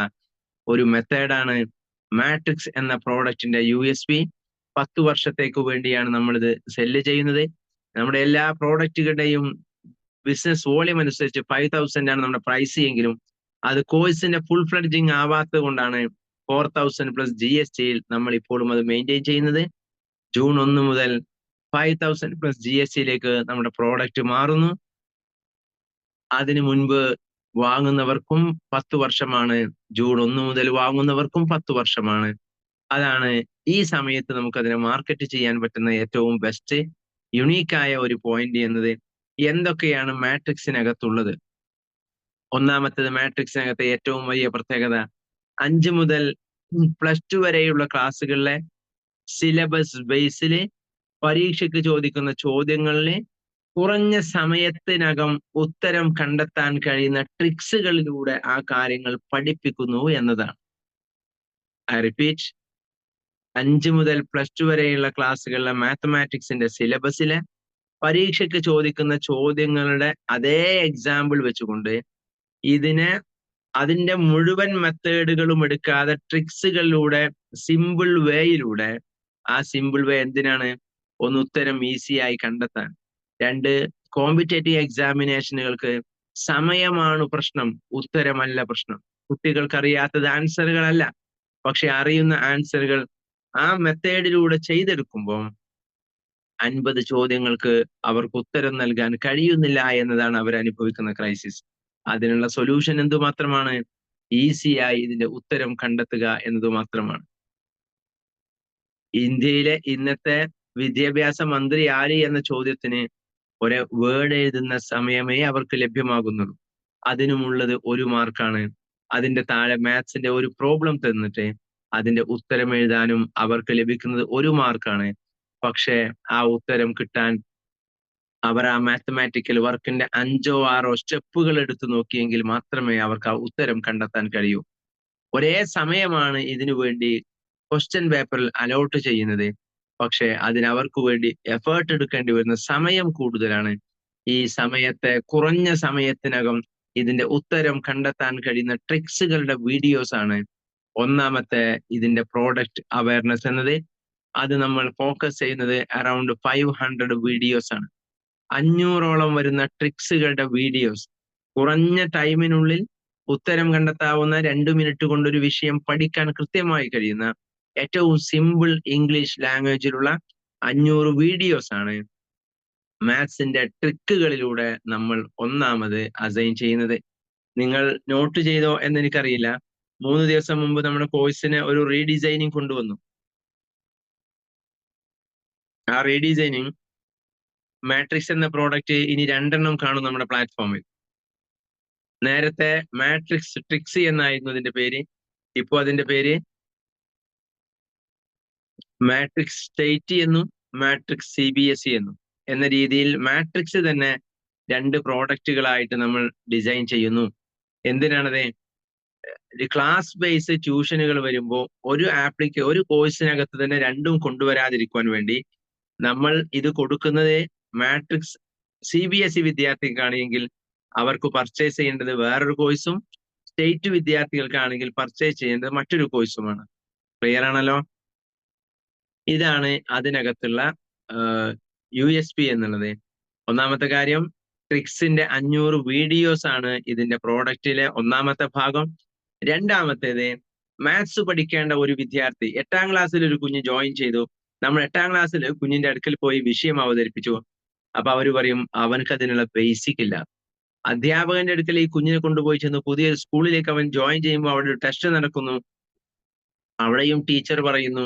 ഒരു മെത്തേഡാണ് മാട്രിക്സ് എന്ന പ്രോഡക്റ്റിന്റെ USP. 10 വർഷത്തേക്ക് വേണ്ടിയാണ് നമ്മളിത് സെല്ല് ചെയ്യുന്നത്. നമ്മുടെ എല്ലാ പ്രോഡക്റ്റുകളുടെയും ബിസിനസ് വോളിയം അനുസരിച്ച് 5,000 ആണ് നമ്മുടെ പ്രൈസ് എങ്കിലും അത് കോഴ്സിന്റെ ഫുൾ ഫ്ലഡ്ജിങ് ആവാത്തത് കൊണ്ടാണ് 4,000 പ്ലസ് GST നമ്മൾ ഇപ്പോഴും അത് മെയിൻറ്റെയിൻ ചെയ്യുന്നത്. ജൂൺ 1 മുതൽ 5,000 പ്ലസ് GST നമ്മുടെ പ്രോഡക്റ്റ് മാറുന്നു. അതിനു മുൻപ് വാങ്ങുന്നവർക്കും 10 വർഷമാണ്, ജൂൺ 1 മുതൽ വാങ്ങുന്നവർക്കും 10 വർഷമാണ്. അതാണ് ഈ സമയത്ത് നമുക്ക് അതിനെ മാർക്കറ്റ് ചെയ്യാൻ പറ്റുന്ന ഏറ്റവും ബെസ്റ്റ് യുണീക്കായ ഒരു പോയിന്റ് എന്നത്. എന്തൊക്കെയാണ് മാട്രിക്സിനകത്തുള്ളത്? ഒന്നാമത്തേത്, മാട്രിക്സിനകത്തെ ഏറ്റവും വലിയ പ്രത്യേകത 5 മുതൽ +2 വരെയുള്ള ക്ലാസ്സുകളിലെ സിലബസ് ബേസിൽ പരീക്ഷയ്ക്ക് ചോദിക്കുന്ന ചോദ്യങ്ങളിലെ കുറഞ്ഞ സമയത്തിനകം ഉത്തരം കണ്ടെത്താൻ കഴിയുന്ന ട്രിക്സുകളിലൂടെ ആ കാര്യങ്ങൾ പഠിപ്പിക്കുന്നു എന്നതാണ്. ഐ റിപ്പീറ്റ്, 5 മുതൽ +2 വരെയുള്ള ക്ലാസ്സുകളിലെ മാത്തമാറ്റിക്സിന്റെ സിലബസിലെ പരീക്ഷയ്ക്ക് ചോദിക്കുന്ന ചോദ്യങ്ങളുടെ അതേ എക്സാമ്പിൾ വെച്ചുകൊണ്ട് ഇതിനെ അതിന്റെ മുഴുവൻ മെത്തേഡുകളും എടുക്കാതെ ട്രിക്സുകളിലൂടെ, സിമ്പിൾ വേയിലൂടെ, ആ സിമ്പിൾ വേ എന്തിനാണ്? ഒന്ന്, ഉത്തരം ഈസിയായി കണ്ടെത്താൻ. 2, കോമ്പറ്റേറ്റീവ് എക്സാമിനേഷനുകൾക്ക് സമയമാണ് പ്രശ്നം, ഉത്തരമല്ല പ്രശ്നം. കുട്ടികൾക്ക് അറിയാത്തത് ആൻസറുകളല്ല, പക്ഷെ അറിയുന്ന ആൻസറുകൾ ആ മെത്തേഡിലൂടെ ചെയ്തെടുക്കുമ്പോൾ 50 ചോദ്യങ്ങൾക്ക് അവർക്ക് ഉത്തരം നൽകാൻ കഴിയുന്നില്ല എന്നതാണ് അവർ അനുഭവിക്കുന്ന ക്രൈസിസ്. അതിനുള്ള സൊല്യൂഷൻ എന്തുമാത്രമാണ്? ഈസിയായി ഇതിന്റെ ഉത്തരം കണ്ടെത്തുക എന്നത് മാത്രമാണ്. ഇന്ത്യയിലെ ഇന്നത്തെ വിദ്യാഭ്യാസ മന്ത്രി ആര് എന്ന ചോദ്യത്തിന് ഒരു വേർഡ് എഴുതുന്ന സമയമേ അവർക്ക് ലഭ്യമാകുന്നുള്ളൂ. അതിനുമുള്ളത് 1 മാർക്കാണ്. അതിന്റെ താഴെ മാത്സിന്റെ ഒരു പ്രോബ്ലം തന്നിട്ട് അതിന്റെ ഉത്തരം എഴുതാനും അവർക്ക് ലഭിക്കുന്നത് 1 മാർക്കാണ്. പക്ഷേ ആ ഉത്തരം കിട്ടാൻ അവർ ആ മാത്തമാറ്റിക്കൽ വർക്കിന്റെ 5ഓ 6ഓ സ്റ്റെപ്പുകൾ എടുത്തു നോക്കിയെങ്കിൽ മാത്രമേ അവർക്ക് ആ ഉത്തരം കണ്ടെത്താൻ കഴിയൂ. ഒരേ സമയമാണ് ഇതിനു വേണ്ടി ക്വസ്റ്റ്യൻ പേപ്പറിൽ അലോട്ട് ചെയ്യുന്നത്. പക്ഷെ അവർക്ക് വേണ്ടി എഫേർട്ട് എടുക്കേണ്ടി വരുന്ന സമയം കൂടുതലാണ്. ഈ സമയത്തെ കുറഞ്ഞ സമയത്തിനകം ഇതിന്റെ ഉത്തരം കണ്ടെത്താൻ കഴിയുന്ന ട്രിക്സുകളുടെ വീഡിയോസ് ആണ് ഒന്നാമത്തെ ഇതിന്റെ പ്രോഡക്റ്റ് അവയർനെസ് എന്നത്. അത് നമ്മൾ ഫോക്കസ് ചെയ്യുന്നത് അറൌണ്ട് 500 വീഡിയോസ് ആണ്. 500ഓളം വരുന്ന ട്രിക്സുകളുടെ വീഡിയോസ്, കുറഞ്ഞ ടൈമിനുള്ളിൽ ഉത്തരം കണ്ടെത്താവുന്ന 2 മിനിറ്റ് കൊണ്ടൊരു വിഷയം പഠിക്കാൻ കൃത്യമായി കഴിയുന്ന ഏറ്റവും സിമ്പിൾ ഇംഗ്ലീഷ് ലാംഗ്വേജിലുള്ള 500 വീഡിയോസ് ആണ് മാത്സിന്റെ ട്രിക്കുകളിലൂടെ നമ്മൾ ഒന്നാമത് അസൈൻ ചെയ്യുന്നത്. നിങ്ങൾ നോട്ട് ചെയ്തോ എന്ന് എനിക്കറിയില്ല. 3 ദിവസം മുമ്പ് നമ്മുടെ കോഴ്സിന് ഒരു റീഡിസൈനിങ് കൊണ്ടുവന്നു. ആ റീഡിസൈനിങ് മാട്രിക്സ് എന്ന പ്രോഡക്റ്റ് ഇനി 2 എണ്ണം കാണും നമ്മുടെ പ്ലാറ്റ്ഫോമിൽ. നേരത്തെ മാട്രിക്സ് ട്രിക്സ് എന്നായിരുന്നു അതിന്റെ പേര്. ഇപ്പോ അതിന്റെ പേര് മാട്രിക്സ് സ്റ്റേറ്റ് എന്നും മാട്രിക്സ് CBSE എന്നും എന്ന രീതിയിൽ മാട്രിക്സ് തന്നെ 2 പ്രോഡക്റ്റുകളായിട്ട് നമ്മൾ ഡിസൈൻ ചെയ്യുന്നു. എന്തിനാണത്? ക്ലാസ് ബേസ് ട്യൂഷനുകൾ വരുമ്പോൾ ഒരു കോഴ്സിനകത്ത് തന്നെ രണ്ടും കൊണ്ടുവരാതിരിക്കുവാൻ വേണ്ടി നമ്മൾ ഇത് കൊടുക്കുന്നത് മാട്രിക്സ് CBSE വിദ്യാർത്ഥികൾക്കാണെങ്കിൽ അവർക്ക് പർച്ചേസ് ചെയ്യേണ്ടത് വേറൊരു കോഴ്സും, സ്റ്റേറ്റ് വിദ്യാർത്ഥികൾക്കാണെങ്കിൽ പർച്ചേസ് ചെയ്യേണ്ടത് മറ്റൊരു കോഴ്സുമാണ്. ക്ലിയർ ആണല്ലോ? ഇതാണ് അതിനകത്തുള്ള USP എന്നുള്ളത്. ഒന്നാമത്തെ കാര്യം, ട്രിക്സിന്റെ 500 വീഡിയോസ് ആണ് ഇതിന്റെ പ്രോഡക്റ്റിലെ ഒന്നാമത്തെ ഭാഗം. രണ്ടാമത്തേത്, മാത്സ് പഠിക്കേണ്ട ഒരു വിദ്യാർത്ഥി 8ാം ക്ലാസ്സിൽ ഒരു കുഞ്ഞ് ജോയിൻ ചെയ്തു. നമ്മൾ 8ാം ക്ലാസ്സിൽ കുഞ്ഞിന്റെ അടുക്കൽ പോയി വിഷയം അവതരിപ്പിച്ചു. അപ്പൊ അവര് പറയും അവനക്ക് അതിനുള്ള ബേസിക് ഇല്ല. അധ്യാപകന്റെ അടുക്കൽ ഈ കുഞ്ഞിനെ കൊണ്ടുപോയി ചെന്ന് പുതിയ സ്കൂളിലേക്ക് അവൻ ജോയിൻ ചെയ്യുമ്പോൾ അവിടെ ഒരു ടെസ്റ്റ് നടക്കുന്നു. അവിടെയും ടീച്ചർ പറയുന്നു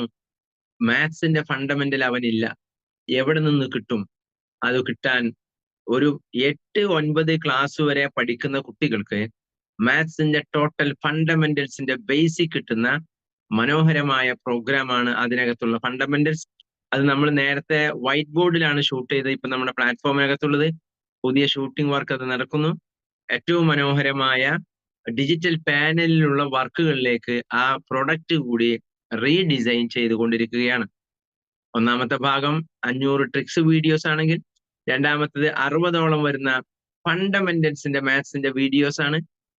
മാത്സിന്റെ ഫണ്ടമെന്റൽ അവനില്ല. എവിടെ നിന്ന് കിട്ടും? അത് കിട്ടാൻ ഒരു 8-9 ക്ലാസ് വരെ പഠിക്കുന്ന കുട്ടികൾക്ക് മാത്സിന്റെ ടോട്ടൽ ഫണ്ടമെന്റൽസിന്റെ ബേസിക് കിട്ടുന്ന മനോഹരമായ പ്രോഗ്രാമാണ് അതിനകത്തുള്ള ഫണ്ടമെന്റൽസ്. അത് നമ്മൾ നേരത്തെ വൈറ്റ് ബോർഡിലാണ് ഷൂട്ട് ചെയ്തത്. ഇപ്പൊ നമ്മുടെ പ്ലാറ്റ്ഫോമിനകത്തുള്ളത് പുതിയ ഷൂട്ടിംഗ് വർക്ക് അത് നടക്കുന്നു. ഏറ്റവും മനോഹരമായ ഡിജിറ്റൽ പാനലിലുള്ള വർക്കുകളിലേക്ക് ആ പ്രൊഡക്റ്റ് കൂടി റീഡിസൈൻ ചെയ്തുകൊണ്ടിരിക്കുകയാണ്. ഒന്നാമത്തെ ഭാഗം 500 ട്രിക്സ് വീഡിയോസ് ആണെങ്കിൽ രണ്ടാമത്തത് 60ഓളം വരുന്ന ഫണ്ടമെന്റൽസിന്റെ മാത്സിന്റെ വീഡിയോസ് ആണ്.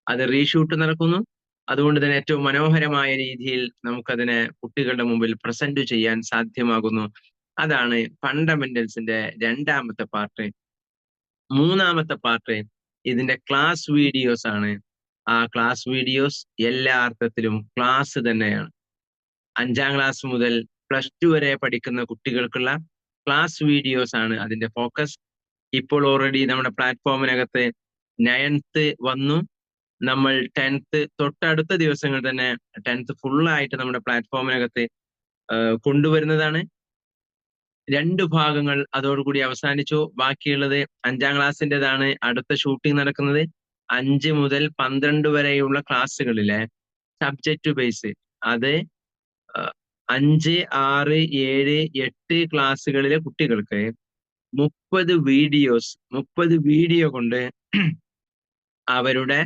അത് റീഷൂട്ട് നടക്കുന്നു. അതുകൊണ്ട് തന്നെ ഏറ്റവും മനോഹരമായ രീതിയിൽ നമുക്കതിനെ കുട്ടികളുടെ മുമ്പിൽ പ്രസന്റ് ചെയ്യാൻ സാധ്യമാകുന്നു. അതാണ് ഫണ്ടമെന്റൽസിന്റെ രണ്ടാമത്തെ പാർട്ട്. മൂന്നാമത്തെ പാർട്ട് ഇതിന്റെ ക്ലാസ് വീഡിയോസ് ആണ്. ആ ക്ലാസ് വീഡിയോസ് എല്ലാ അർത്ഥത്തിലും ക്ലാസ് തന്നെയാണ്. 5ാം ക്ലാസ് മുതൽ +2 വരെ പഠിക്കുന്ന കുട്ടികൾക്കുള്ള ക്ലാസ് വീഡിയോസ് ആണ് അതിന്റെ ഫോക്കസ്. ഇപ്പോൾ ഓൾറെഡി നമ്മുടെ പ്ലാറ്റ്ഫോമിനകത്ത് 9th വന്നു. നമ്മൾ 10th തൊട്ടടുത്ത ദിവസങ്ങൾ തന്നെ 10th ഫുള്ളായിട്ട് നമ്മുടെ പ്ലാറ്റ്ഫോമിനകത്ത് കൊണ്ടുവരുന്നതാണ്. 2 ഭാഗങ്ങൾ അതോടുകൂടി അവസാനിച്ചു. ബാക്കിയുള്ളത് 5ാം ക്ലാസ്സിൻ്റെതാണ് അടുത്ത ഷൂട്ടിംഗ് നടക്കുന്നത്. 5 മുതൽ 12 വരെയുള്ള ക്ലാസ്സുകളിലെ സബ്ജക്റ്റ് ബേസ് അത് 5, 6, 7, 8 ക്ലാസ്സുകളിലെ കുട്ടികൾക്ക് 30 വീഡിയോ കൊണ്ട് അവരുടെ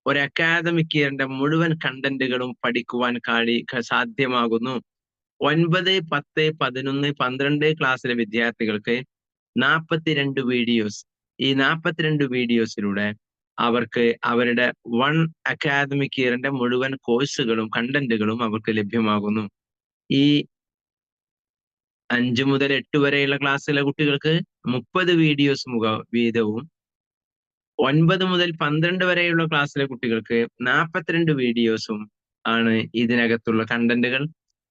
ഒരു അക്കാദമിക് ഇയറിന്റെ മുഴുവൻ കണ്ടന്റുകളും പഠിക്കുവാൻ സാധ്യമാകുന്നു. 9, 10, 11, 12 ക്ലാസ്സിലെ വിദ്യാർത്ഥികൾക്ക് 42 വീഡിയോസ്. ഈ 42 വീഡിയോസിലൂടെ അവർക്ക് അവരുടെ 1 അക്കാദമിക് ഇയറിന്റെ മുഴുവൻ കോഴ്സുകളും കണ്ടന്റുകളും അവർക്ക് ലഭ്യമാകുന്നു. ഈ 5 മുതൽ 8 വരെയുള്ള ക്ലാസ്സിലെ കുട്ടികൾക്ക് 30 വീഡിയോസ് വീതവും 9 മുതൽ 12 വരെയുള്ള ക്ലാസ്സിലെ കുട്ടികൾക്ക് 42 വീഡിയോസും ആണ് ഇതിനകത്തുള്ള കണ്ടന്റുകൾ.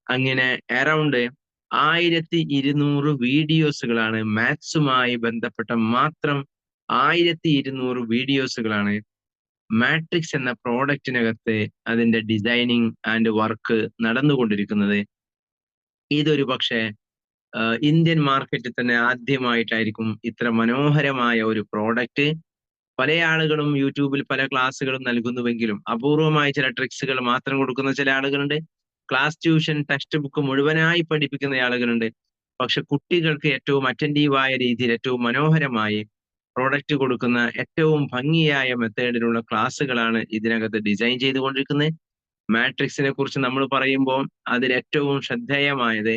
അങ്ങനെ അറൗണ്ട് 1200 വീഡിയോസുകളാണ് മാത്സുമായി ബന്ധപ്പെട്ട മാത്രം 1200 വീഡിയോസുകളാണ് മാട്രിക്സ് എന്ന പ്രോഡക്റ്റിനകത്ത് അതിന്റെ ഡിസൈനിങ് ആൻഡ് വർക്ക് നടന്നുകൊണ്ടിരിക്കുന്നത്. ഇതൊരു പക്ഷേ ഇന്ത്യൻ മാർക്കറ്റിൽ തന്നെ ആദ്യമായിട്ടായിരിക്കും ഇത്ര മനോഹരമായ ഒരു പ്രോഡക്റ്റ്. പല ആളുകളും യൂട്യൂബിൽ പല ക്ലാസ്സുകളും നൽകുന്നുവെങ്കിലും അപൂർവമായ ചില ട്രിക്സുകൾ മാത്രം കൊടുക്കുന്ന ചില ആളുകളുണ്ട്. ക്ലാസ് ട്യൂഷൻ ടെക്സ്റ്റ് ബുക്ക് മുഴുവനായി പഠിപ്പിക്കുന്ന ആളുകളുണ്ട്. പക്ഷെ കുട്ടികൾക്ക് ഏറ്റവും അറ്റൻറ്റീവായ രീതിയിൽ ഏറ്റവും മനോഹരമായി പ്രോഡക്റ്റ് കൊടുക്കുന്ന ഏറ്റവും ഭംഗിയായ മെത്തേഡിലുള്ള ക്ലാസ്സുകളാണ് ഇതിനകത്ത് ഡിസൈൻ ചെയ്തുകൊണ്ടിരിക്കുന്നത്. മാട്രിക്സിനെ കുറിച്ച് നമ്മൾ പറയുമ്പോൾ അതിൽ ഏറ്റവും ശ്രദ്ധേയമായത്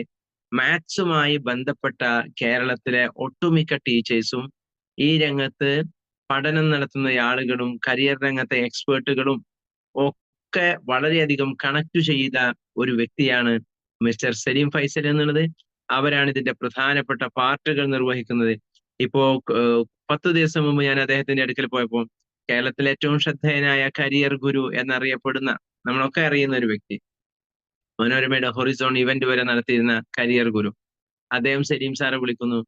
മാത്സുമായി ബന്ധപ്പെട്ട കേരളത്തിലെ ഒട്ടുമിക്ക ടീച്ചേഴ്സും ഈ രംഗത്ത് പഠനം നടത്തുന്ന ആളുകളും കരിയർ രംഗത്തെ എക്സ്പേർട്ടുകളും ഒക്കെ വളരെയധികം കണക്ട് ചെയ്ത ഒരു വ്യക്തിയാണ് മിസ്റ്റർ സലീം ഫൈസൽ എന്നുള്ളത്. അവരാണ് ഇതിന്റെ പ്രധാനപ്പെട്ട പാർട്ടുകൾ നിർവഹിക്കുന്നത്. ഇപ്പോ 10 ദിവസം മുമ്പ് ഞാൻ അദ്ദേഹത്തിന്റെ അടുക്കൽ പോയപ്പോൾ കേരളത്തിലെ ഏറ്റവും ശ്രദ്ധേയനായ കരിയർ ഗുരു എന്നറിയപ്പെടുന്ന നമ്മളൊക്കെ അറിയുന്ന ഒരു വ്യക്തി, മനോരമയുടെ ഹൊറിസോൺ ഇവന്റ് വരെ നടത്തിയിരുന്ന കരിയർ ഗുരു, അദ്ദേഹം സലീം സാറെ വിളിക്കുന്നു.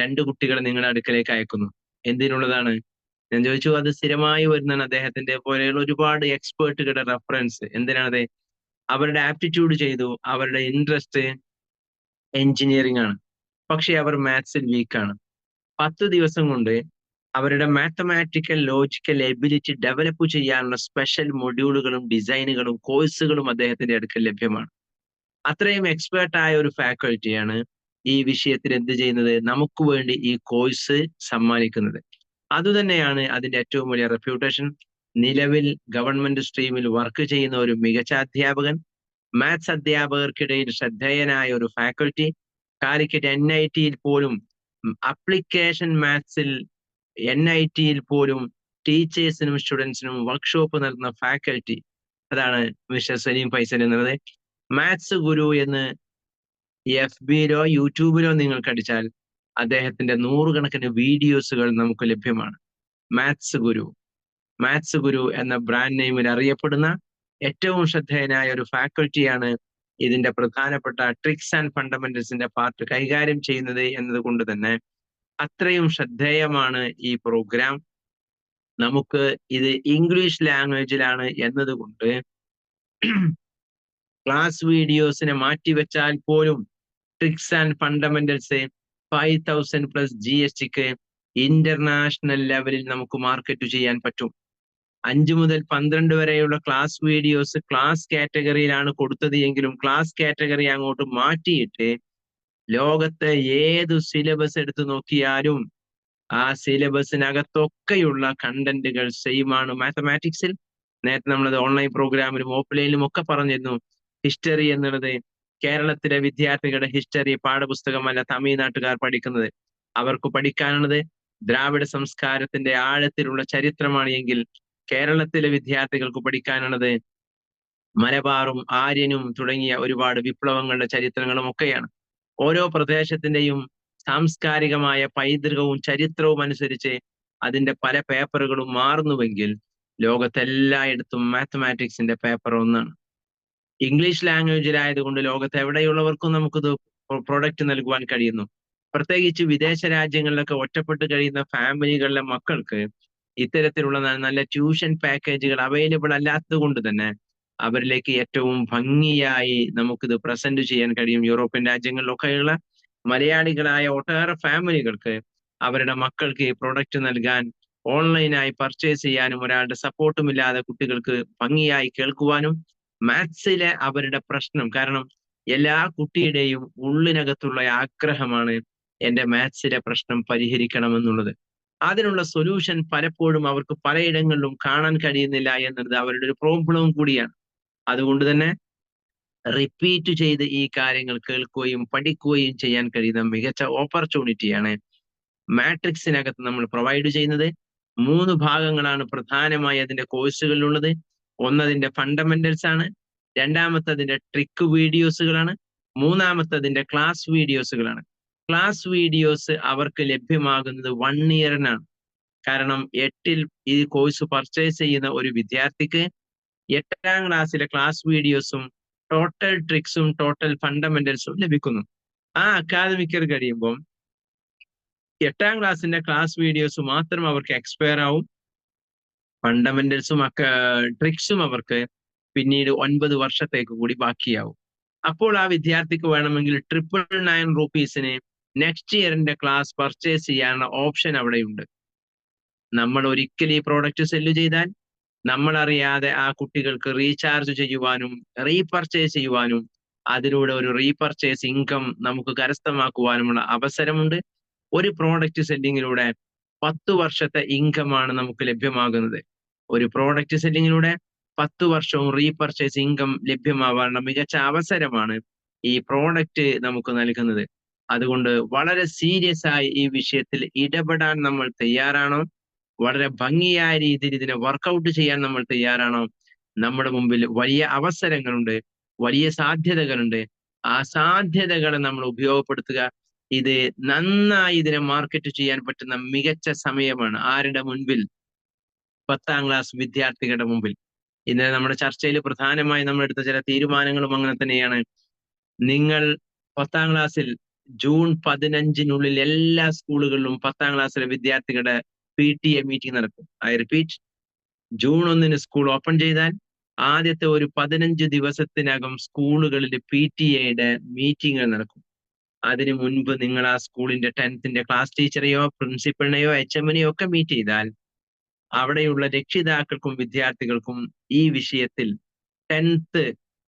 2 കുട്ടികളെ നിങ്ങളുടെ അടുക്കലേക്ക് അയക്കുന്നു. എന്തിനുള്ളതാണ്? ഞാൻ ചോദിച്ചു. അത് സ്ഥിരമായി വരുന്നതാണ് അദ്ദേഹത്തിന്റെ പോലെയുള്ള ഒരുപാട് എക്സ്പേർട്ടുകളുടെ റെഫറൻസ്. എന്തിനാണത്? അവരുടെ ആപ്റ്റിറ്റ്യൂഡ് ചെയ്തു. അവരുടെ ഇൻട്രസ്റ്റ് എഞ്ചിനീയറിംഗ് ആണ്. പക്ഷെ അവർ മാത്സിൽ വീക്കാണ്. 10 ദിവസം കൊണ്ട് അവരുടെ മാത്തമാറ്റിക്കൽ ലോജിക്കൽ എബിലിറ്റി ഡെവലപ്പ് ചെയ്യാനുള്ള സ്പെഷ്യൽ മൊഡ്യൂളുകളും ഡിസൈനുകളും കോഴ്സുകളും അദ്ദേഹത്തിന്റെ അടുക്കൽ ലഭ്യമാണ്. അത്രയും എക്സ്പേർട്ടായ ഒരു ഫാക്കൽറ്റിയാണ് ഈ വിഷയത്തിൽ എന്ത് ചെയ്യുന്നത്, നമുക്ക് വേണ്ടി ഈ കോഴ്സ് സമ്മാനിക്കുന്നത്. അതുതന്നെയാണ് അതിന്റെ ഏറ്റവും വലിയ റെപ്യൂട്ടേഷൻ. നിലവിൽ ഗവൺമെന്റ് സ്ട്രീമിൽ വർക്ക് ചെയ്യുന്ന ഒരു മികച്ച അധ്യാപകൻ, മാത്സ് അധ്യാപകർക്കിടയിൽ ശ്രദ്ധേയനായ ഒരു ഫാക്കൽറ്റി, കാലിക്കറ്റ് NIT പോലും അപ്ലിക്കേഷൻ മാത്സിൽ NIT പോലും ടീച്ചേഴ്സിനും സ്റ്റുഡൻസിനും വർക്ക്ഷോപ്പ് നൽകുന്ന ഫാക്കൽറ്റി, അതാണ് മിസ്റ്റർ സലീം ഫൈസൽ എന്നുള്ളത്. മാത്സ് ഗുരു എന്ന് FBയിലോ യൂട്യൂബിലോ നിങ്ങൾക്ക് അടിച്ചാൽ അദ്ദേഹത്തിന്റെ നൂറുകണക്കിന് വീഡിയോസുകൾ നമുക്ക് ലഭ്യമാണ്. മാത്സ് ഗുരു എന്ന ബ്രാൻഡ് നെയിമിൽ അറിയപ്പെടുന്ന ഏറ്റവും ശ്രദ്ധേയനായ ഒരു ഫാക്കൽറ്റിയാണ് ഇതിന്റെ പ്രധാനപ്പെട്ട ട്രിക്സ് ആൻഡ് ഫണ്ടമെന്റൽസിന്റെ പാർട്ട് കൈകാര്യം ചെയ്യുന്നത് എന്നതുകൊണ്ട് തന്നെ അത്രയും ശ്രദ്ധേയമാണ് ഈ പ്രോഗ്രാം. നമുക്ക് ഇത് ഇംഗ്ലീഷ് ലാംഗ്വേജിലാണ് എന്നതുകൊണ്ട് ക്ലാസ് വീഡിയോസിനെ മാറ്റിവെച്ചാൽ പോലും ട്രിക്സ് ആൻഡ് ഫണ്ടമെന്റൽസ് 5000+ GSTക്ക് ഇന്റർനാഷണൽ ലെവലിൽ നമുക്ക് മാർക്കറ്റ് ചെയ്യാൻ പറ്റും. 5 മുതൽ 12 വരെയുള്ള ക്ലാസ് വീഡിയോസ് ക്ലാസ് കാറ്റഗറിയിലാണ് കൊടുത്തത് എങ്കിലും ക്ലാസ് കാറ്റഗറി അങ്ങോട്ട് മാറ്റിയിട്ട് ലോകത്തെ ഏതു സിലബസ് എടുത്തു നോക്കിയാലും ആ സിലബസിനകത്തൊക്കെയുള്ള കണ്ടന്റുകൾ സെയിം ആണ് മാത്തമാറ്റിക്സിൽ. നേരത്തെ നമ്മളത് ഓൺലൈൻ പ്രോഗ്രാമിലും ഓഫ്ലൈനിലും ഒക്കെ പറഞ്ഞിരുന്നു. ഹിസ്റ്ററി എന്നുള്ളത് കേരളത്തിലെ വിദ്യാർത്ഥികളുടെ ഹിസ്റ്ററി പാഠപുസ്തകമല്ല തമിഴ്നാട്ടുകാർ പഠിക്കുന്നത്. അവർക്ക് പഠിക്കാനുള്ളത് ദ്രാവിഡ സംസ്കാരത്തിന്റെ ആഴത്തിലുള്ള ചരിത്രമാണ് എങ്കിൽ കേരളത്തിലെ വിദ്യാർത്ഥികൾക്ക് പഠിക്കാനുള്ളത് മലബാറും ആര്യനും തുടങ്ങിയ ഒരുപാട് വിപ്ലവങ്ങളുടെ ചരിത്രങ്ങളും ഒക്കെയാണ്. ഓരോ പ്രദേശത്തിന്റെയും സാംസ്കാരികമായ പൈതൃകവും ചരിത്രവും അനുസരിച്ച് അതിന്റെ പല പേപ്പറുകളും മാറുന്നുവെങ്കിൽ ലോകത്തെല്ലായിടത്തും മാത്തമാറ്റിക്സിന്റെ പേപ്പർ ഒന്നാണ്. ഇംഗ്ലീഷ് ലാംഗ്വേജിലായതുകൊണ്ട് ലോകത്ത് എവിടെയുള്ളവർക്കും നമുക്കിത് പ്രൊഡക്റ്റ് നൽകുവാൻ കഴിയുന്നു. പ്രത്യേകിച്ച് വിദേശ രാജ്യങ്ങളിലൊക്കെ ഒറ്റപ്പെട്ട് കഴിയുന്ന ഫാമിലികളിലെ മക്കൾക്ക് ഇത്തരത്തിലുള്ള നല്ല ട്യൂഷൻ പാക്കേജുകൾ അവൈലബിൾ അല്ലാത്തത് കൊണ്ട് തന്നെ അവരിലേക്ക് ഏറ്റവും ഭംഗിയായി നമുക്കിത് പ്രസന്റ് ചെയ്യാൻ കഴിയും. യൂറോപ്യൻ രാജ്യങ്ങളിലൊക്കെയുള്ള മലയാളികളായ ഒട്ടേറെ ഫാമിലികൾക്ക് അവരുടെ മക്കൾക്ക് ഈ പ്രൊഡക്റ്റ് നൽകാൻ ഓൺലൈനായി പർച്ചേസ് ചെയ്യാനും ഒരാളുടെ സപ്പോർട്ടും ഇല്ലാതെ കുട്ടികൾക്ക് ഭംഗിയായി കേൾക്കുവാനും മാത്സിലെ അവരുടെ പ്രശ്നം, കാരണം എല്ലാ കുട്ടിയുടെയും ഉള്ളിനകത്തുള്ള ആഗ്രഹമാണ് എന്റെ മാത്സിലെ പ്രശ്നം പരിഹരിക്കണമെന്നുള്ളത്. അതിനുള്ള സൊല്യൂഷൻ പലപ്പോഴും അവർക്ക് പലയിടങ്ങളിലും കാണാൻ കഴിയുന്നില്ല എന്നുള്ളത് അവരുടെ ഒരു പ്രോബ്ലവും കൂടിയാണ്. അതുകൊണ്ട് തന്നെ റിപ്പീറ്റ് ചെയ്ത് ഈ കാര്യങ്ങൾ കേൾക്കുകയും പഠിക്കുകയും ചെയ്യാൻ കഴിയുന്ന മികച്ച ഓപ്പർച്യൂണിറ്റിയാണ് മാട്രിക്സിനകത്ത് നമ്മൾ പ്രൊവൈഡ് ചെയ്യുന്നത്. 3 ഭാഗങ്ങളാണ് പ്രധാനമായി അതിന്റെ കോഴ്സുകളിലുള്ളത്. ഒന്നതിന്റെ ഫണ്ടമെന്റൽസ് ആണ്, രണ്ടാമത്തതിന്റെ ട്രിക്ക് വീഡിയോസുകളാണ്, മൂന്നാമത്തതിന്റെ ക്ലാസ് വീഡിയോസുകളാണ്. ക്ലാസ് വീഡിയോസ് അവർക്ക് ലഭ്യമാകുന്നത് 1 ഇയറിനാണ്. കാരണം 8ൽ ഈ കോഴ്സ് പർച്ചേസ് ചെയ്യുന്ന ഒരു വിദ്യാർത്ഥിക്ക് 8ാം ക്ലാസ്സിലെ ക്ലാസ് വീഡിയോസും ടോട്ടൽ ട്രിക്സും ടോട്ടൽ ഫണ്ടമെന്റൽസും ലഭിക്കുന്നു. ആ അക്കാദമിക് ഇയർ കഴിയുമ്പോൾ 8ാം ക്ലാസ്സിന്റെ ക്ലാസ് വീഡിയോസ് മാത്രം അവർക്ക് എക്സ്പയർ ആവും. ഫണ്ടമെന്റൽസും ട്രിക്സും അവർക്ക് പിന്നീട് 9 വർഷത്തേക്ക് കൂടി ബാക്കിയാവും. അപ്പോൾ ആ വിദ്യാർത്ഥിക്ക് വേണമെങ്കിൽ 999 rupeesന് നെക്സ്റ്റ് ഇയറിന്റെ ക്ലാസ് പർച്ചേസ് ചെയ്യാനുള്ള ഓപ്ഷൻ അവിടെയുണ്ട്. നമ്മൾ ഒരിക്കൽ ഈ പ്രോഡക്റ്റ് സെല്ല് ചെയ്താൽ നമ്മൾ അറിയാതെ ആ കുട്ടികൾക്ക് റീചാർജ് ചെയ്യുവാനും റീപർച്ചേസ് ചെയ്യുവാനും അതിലൂടെ ഒരു റീപർച്ചേസ് ഇൻകം നമുക്ക് കരസ്ഥമാക്കുവാനുമുള്ള അവസരമുണ്ട്. ഒരു പ്രോഡക്റ്റ് സെല്ലിങ്ങിലൂടെ 10 വർഷത്തെ ഇൻകമാണ് നമുക്ക് ലഭ്യമാകുന്നത്. ഒരു പ്രോഡക്റ്റ് സെല്ലിങ്ങിലൂടെ 10 വർഷവും റീപർച്ചേസ് ഇൻകം ലഭ്യമാവാനുള്ള മികച്ച അവസരമാണ് ഈ പ്രോഡക്റ്റ് നമുക്ക് നൽകുന്നത്. അതുകൊണ്ട് വളരെ സീരിയസ് ആയി ഈ വിഷയത്തിൽ ഇടപെടാൻ നമ്മൾ തയ്യാറാണോ? വളരെ ഭംഗിയായ രീതിയിൽ ഇതിനെ വർക്കൗട്ട് ചെയ്യാൻ നമ്മൾ തയ്യാറാണോ? നമ്മുടെ മുമ്പിൽ വലിയ അവസരങ്ങളുണ്ട്, വലിയ സാധ്യതകളുണ്ട്. ആ സാധ്യതകളെ നമ്മൾ ഉപയോഗപ്പെടുത്തുക. ഇത് നന്നായി ഇതിനെ മാർക്കറ്റ് ചെയ്യാൻ പറ്റുന്ന മികച്ച സമയമാണ്. ആരുടെ മുൻപിൽ? 10ാം ക്ലാസ് വിദ്യാർത്ഥികളുടെ മുമ്പിൽ. ഇന്ന് നമ്മുടെ ചർച്ചയിൽ പ്രധാനമായി നമ്മൾ എടുത്ത ചില തീരുമാനങ്ങളും അങ്ങനെ തന്നെയാണ്. നിങ്ങൾ 10ാം ക്ലാസ്സിൽ ജൂൺ 15-നുള്ളിൽ എല്ലാ സ്കൂളുകളിലും 10ാം ക്ലാസ്സിലെ വിദ്യാർത്ഥികളുടെ PTA മീറ്റിംഗ് നടക്കും. ഐ റിപ്പീറ്റ്, ജൂൺ 1-ന് സ്കൂൾ ഓപ്പൺ ചെയ്താൽ ആദ്യത്തെ ഒരു 15 ദിവസത്തിനകം സ്കൂളുകളിൽ PTA മീറ്റിംഗ് നടക്കും. അതിനു മുൻപ് നിങ്ങൾ ആ സ്കൂളിന്റെ 10th ക്ലാസ് ടീച്ചറെയോ പ്രിൻസിപ്പളിനെയോ HM-നെയോ ഒക്കെ മീറ്റ് ചെയ്താൽ അവിടെയുള്ള രക്ഷിതാക്കൾക്കും വിദ്യാർത്ഥികൾക്കും ഈ വിഷയത്തിൽ 10th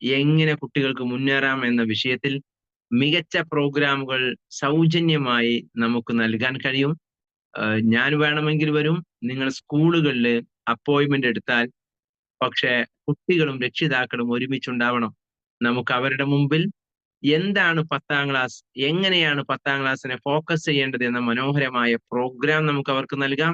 എങ്ങനെ കുട്ടികൾക്ക് മുന്നേറാം എന്ന വിഷയത്തിൽ മികച്ച പ്രോഗ്രാമുകൾ സൗജന്യമായി നമുക്ക് നൽകാൻ കഴിയും. ഞാൻ വേണമെങ്കിൽ വരും, നിങ്ങൾ സ്കൂളുകളിൽ അപ്പോയിന്റ്മെന്റ് എടുത്താൽ, പക്ഷെ കുട്ടികളും രക്ഷിതാക്കളും ഒരുമിച്ചുണ്ടാവണം. നമുക്ക് അവരുടെ മുമ്പിൽ എന്താണ് 10ാം ക്ലാസ്, എങ്ങനെയാണ് 10ാം ക്ലാസ്സിനെ ഫോക്കസ് ചെയ്യേണ്ടത് എന്ന മനോഹരമായ പ്രോഗ്രാം നമുക്ക് അവർക്ക് നൽകാം.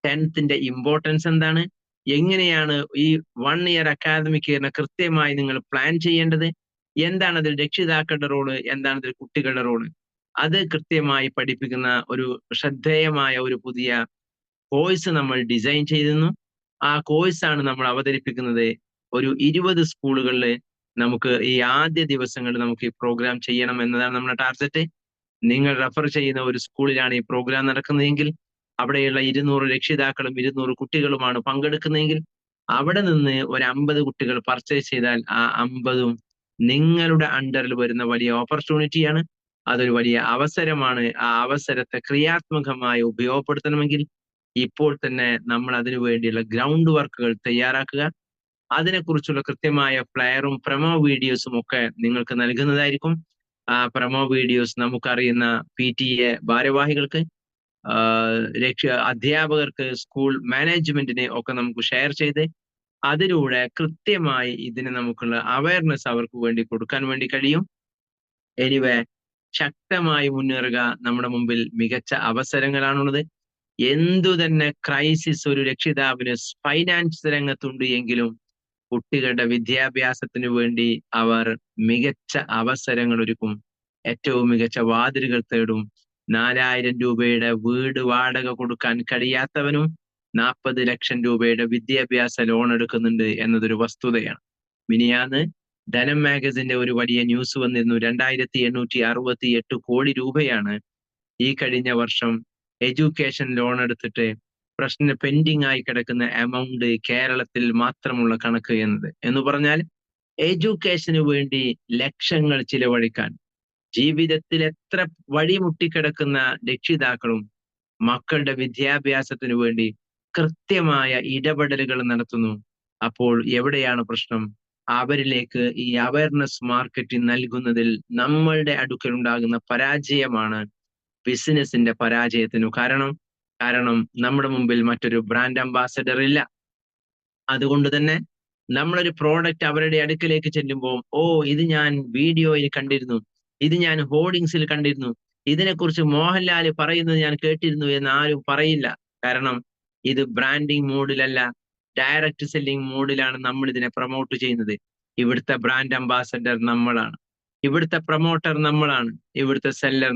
10th ഇമ്പോർട്ടൻസ് എന്താണ്, എങ്ങനെയാണ് ഈ 1 ഇയർ അക്കാദമിക് ഇയറിനെ കൃത്യമായി നിങ്ങൾ പ്ലാൻ ചെയ്യേണ്ടത്, എന്താണ് അതിൽ രക്ഷിതാക്കളുടെ റോള്, എന്താണ് ഇതിൽ കുട്ടികളുടെ റോള്, അത് കൃത്യമായി പഠിപ്പിക്കുന്ന ഒരു ശ്രദ്ധേയമായ ഒരു പുതിയ കോഴ്സ് നമ്മൾ ഡിസൈൻ ചെയ്തിരുന്നു. ആ കോഴ്സാണ് നമ്മൾ അവതരിപ്പിക്കുന്നത്. ഒരു 20 സ്കൂളുകളിൽ നമുക്ക് ഈ ആദ്യ ദിവസങ്ങളിൽ നമുക്ക് ഈ പ്രോഗ്രാം ചെയ്യണം എന്നതാണ് നമ്മുടെ ടാർഗറ്റ്. നിങ്ങൾ റെഫർ ചെയ്യുന്ന ഒരു സ്കൂളിലാണ് ഈ പ്രോഗ്രാം നടക്കുന്നതെങ്കിൽ, അവിടെയുള്ള 200 രക്ഷിതാക്കളും 200 കുട്ടികളുമാണ് പങ്കെടുക്കുന്നതെങ്കിൽ, അവിടെ നിന്ന് ഒരു 50 കുട്ടികൾ പർച്ചേസ് ചെയ്താൽ ആ 50ഉം നിങ്ങളുടെ അണ്ടറിൽ വരുന്ന വലിയ ഓപ്പർച്യൂണിറ്റിയാണ്. അതൊരു വലിയ അവസരമാണ്. ആ അവസരത്തെ ക്രിയാത്മകമായി ഉപയോഗപ്പെടുത്തണമെങ്കിൽ ഇപ്പോൾ തന്നെ നമ്മൾ അതിനു വേണ്ടിയുള്ള ഗ്രൗണ്ട് വർക്കുകൾ തയ്യാറാക്കുക. അതിനെക്കുറിച്ചുള്ള കൃത്യമായ ഫ്ലയറും പ്രമോ വീഡിയോസും ഒക്കെ നിങ്ങൾക്ക് നൽകുന്നതായിരിക്കും. ആ പ്രമോ വീഡിയോസ് നമുക്കറിയുന്ന PTA ഭാരവാഹികൾക്ക്, അധ്യാപകർക്ക്, സ്കൂൾ മാനേജ്മെന്റിനെ ഒക്കെ നമുക്ക് ഷെയർ ചെയ്ത് അതിലൂടെ കൃത്യമായി ഇതിന് നമുക്കുള്ള അവയർനെസ് അവർക്ക് വേണ്ടി കൊടുക്കാൻ വേണ്ടി കഴിയും. എനിവേ, ശക്തമായി മുന്നേറുക. നമ്മുടെ മുമ്പിൽ മികച്ച അവസരങ്ങളാണുള്ളത്. എന്തു തന്നെ ക്രൈസിസ് ഒരു രക്ഷിതാവിന് ഫൈനാൻസ് രംഗത്തുണ്ട് എങ്കിലും കുട്ടികളുടെ വിദ്യാഭ്യാസത്തിന് വേണ്ടി അവർ മികച്ച അവസരങ്ങൾ ഒരുക്കും, ഏറ്റവും മികച്ച വാതിലുകൾ തേടും. 4000 രൂപയുടെ വീട് വാടക കൊടുക്കാൻ കഴിയാത്തവനും 40 ലക്ഷം രൂപയുടെ വിദ്യാഭ്യാസ ലോൺ എടുക്കുന്നുണ്ട് എന്നതൊരു വസ്തുതയാണ്. മിനിയാന്ന് ധനം മാഗസിന്റെ ഒരു വലിയ ന്യൂസ് വന്നിരുന്നു. 2868 കോടി രൂപയാണ് ഈ കഴിഞ്ഞ വർഷം എഡ്യൂക്കേഷൻ ലോൺ എടുത്തിട്ട് പെൻഡിങ് ആയി കിടക്കുന്ന എമൗണ്ട് കേരളത്തിൽ മാത്രമുള്ള കണക്ക് എന്ന് പറഞ്ഞാൽ എഡ്യൂക്കേഷന് വേണ്ടി ലക്ഷങ്ങൾ ചിലവഴിക്കാൻ ജീവിതത്തിൽ എത്ര വഴിമുട്ടിക്കിടക്കുന്ന രക്ഷിതാക്കളും മക്കളുടെ വിദ്യാഭ്യാസത്തിന് വേണ്ടി കൃത്യമായ ഇടപെടലുകൾ നടത്തുന്നു. അപ്പോൾ എവിടെയാണ് പ്രശ്നം? അവരിലേക്ക് ഈ അവയർനെസ് മാർക്കറ്റിംഗ് നൽകുന്നതിൽ നമ്മളുടെ അടുക്കൽ ഉണ്ടാകുന്ന പരാജയമാണ് ബിസിനസിന്റെ പരാജയത്തിനു കാരണം. നമ്മുടെ മുമ്പിൽ മറ്റൊരു ബ്രാൻഡ് അംബാസഡർ ഇല്ല. അതുകൊണ്ട് തന്നെ നമ്മളൊരു പ്രോഡക്റ്റ് അവരുടെ അടുക്കലേക്ക് ചെല്ലുമ്പോൾ, ഓ ഇത് ഞാൻ വീഡിയോയിൽ കണ്ടിരുന്നു, ഇത് ഞാൻ ഹോർഡിങ്സിൽ കണ്ടിരുന്നു, ഇതിനെക്കുറിച്ച് മോഹൻലാൽ പറയുന്നത് ഞാൻ കേട്ടിരുന്നു എന്ന് ആരും പറയില്ല. കാരണം ഇത് ബ്രാൻഡിങ് മോഡിലല്ല, ഡയറക്റ്റ് സെല്ലിംഗ് മോഡിലാണ് നമ്മൾ ഇതിനെ പ്രൊമോട്ട് ചെയ്യുന്നത്. ഇവിടുത്തെ ബ്രാൻഡ് അംബാസഡർ നമ്മളാണ്, ഇവിടുത്തെ പ്രൊമോട്ടർ നമ്മളാണ്, ഇവിടുത്തെ സെല്ലർ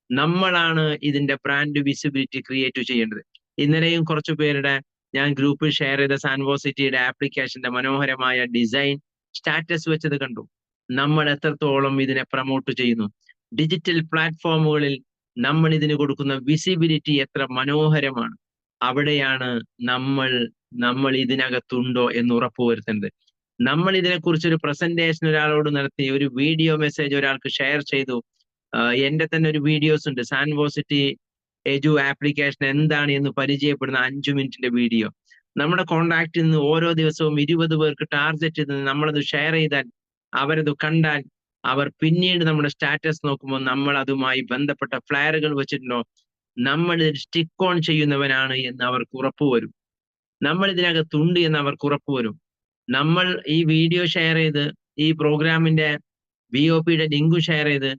നമ്മളാണ് ഇതിന്റെ ബ്രാൻഡ് വിസിബിലിറ്റി ക്രിയേറ്റ് ചെയ്യേണ്ടത്. ഇന്നലെയും കുറച്ചു പേരുടെ ഞാൻ ഗ്രൂപ്പിൽ ഷെയർ ചെയ്ത സാൻവോസിറ്റിയുടെ ആപ്ലിക്കേഷന്റെ മനോഹരമായ ഡിസൈൻ സ്റ്റാറ്റസ് വെച്ചത് കണ്ടു. നമ്മൾ എത്രത്തോളം ഇതിനെ പ്രൊമോട്ട് ചെയ്യുന്നു, ഡിജിറ്റൽ പ്ലാറ്റ്ഫോമുകളിൽ നമ്മൾ ഇതിന് കൊടുക്കുന്ന വിസിബിലിറ്റി എത്ര മനോഹരമാണ്. അവിടെയാണ് നമ്മൾ ഇതിനകത്തുണ്ടോ എന്ന് ഉറപ്പുവരുത്തേണ്ടത്. നമ്മൾ ഇതിനെക്കുറിച്ചൊരു പ്രസന്റേഷൻ ഒരാളോട് നടത്തി, ഒരു വീഡിയോ മെസ്സേജ് ഒരാൾക്ക് ഷെയർ ചെയ്തു. എന്റെ തന്നെ ഒരു വീഡിയോസ് ഉണ്ട്, സാൻവോസിറ്റി എജു ആപ്ലിക്കേഷൻ എന്താണ് എന്ന് പരിചയപ്പെടുന്ന 5 മിനിറ്റിന്റെ വീഡിയോ. നമ്മുടെ കോണ്ടാക്റ്റിൽ നിന്ന് ഓരോ ദിവസവും 20 പേർക്ക് ടാർഗറ്റ് ചെയ്ത് നമ്മളത് ഷെയർ ചെയ്താൽ, അവരത് കണ്ടാൽ, അവർ പിന്നീട് നമ്മുടെ സ്റ്റാറ്റസ് നോക്കുമ്പോൾ നമ്മൾ അതുമായി ബന്ധപ്പെട്ട ഫ്ലയറുകൾ വെച്ചിട്ടുണ്ടോ, നമ്മൾ സ്റ്റിക്ക് ഓൺ ചെയ്യുന്നവനാണ് എന്ന് അവർക്ക് ഉറപ്പുവരും, നമ്മൾ ഇതിനകത്തുണ്ട് എന്ന് അവർക്ക് ഉറപ്പുവരും. നമ്മൾ ഈ വീഡിയോ ഷെയർ ചെയ്ത്, ഈ പ്രോഗ്രാമിന്റെ BOPയുടെ ലിങ്ക് ഷെയർ ചെയ്ത്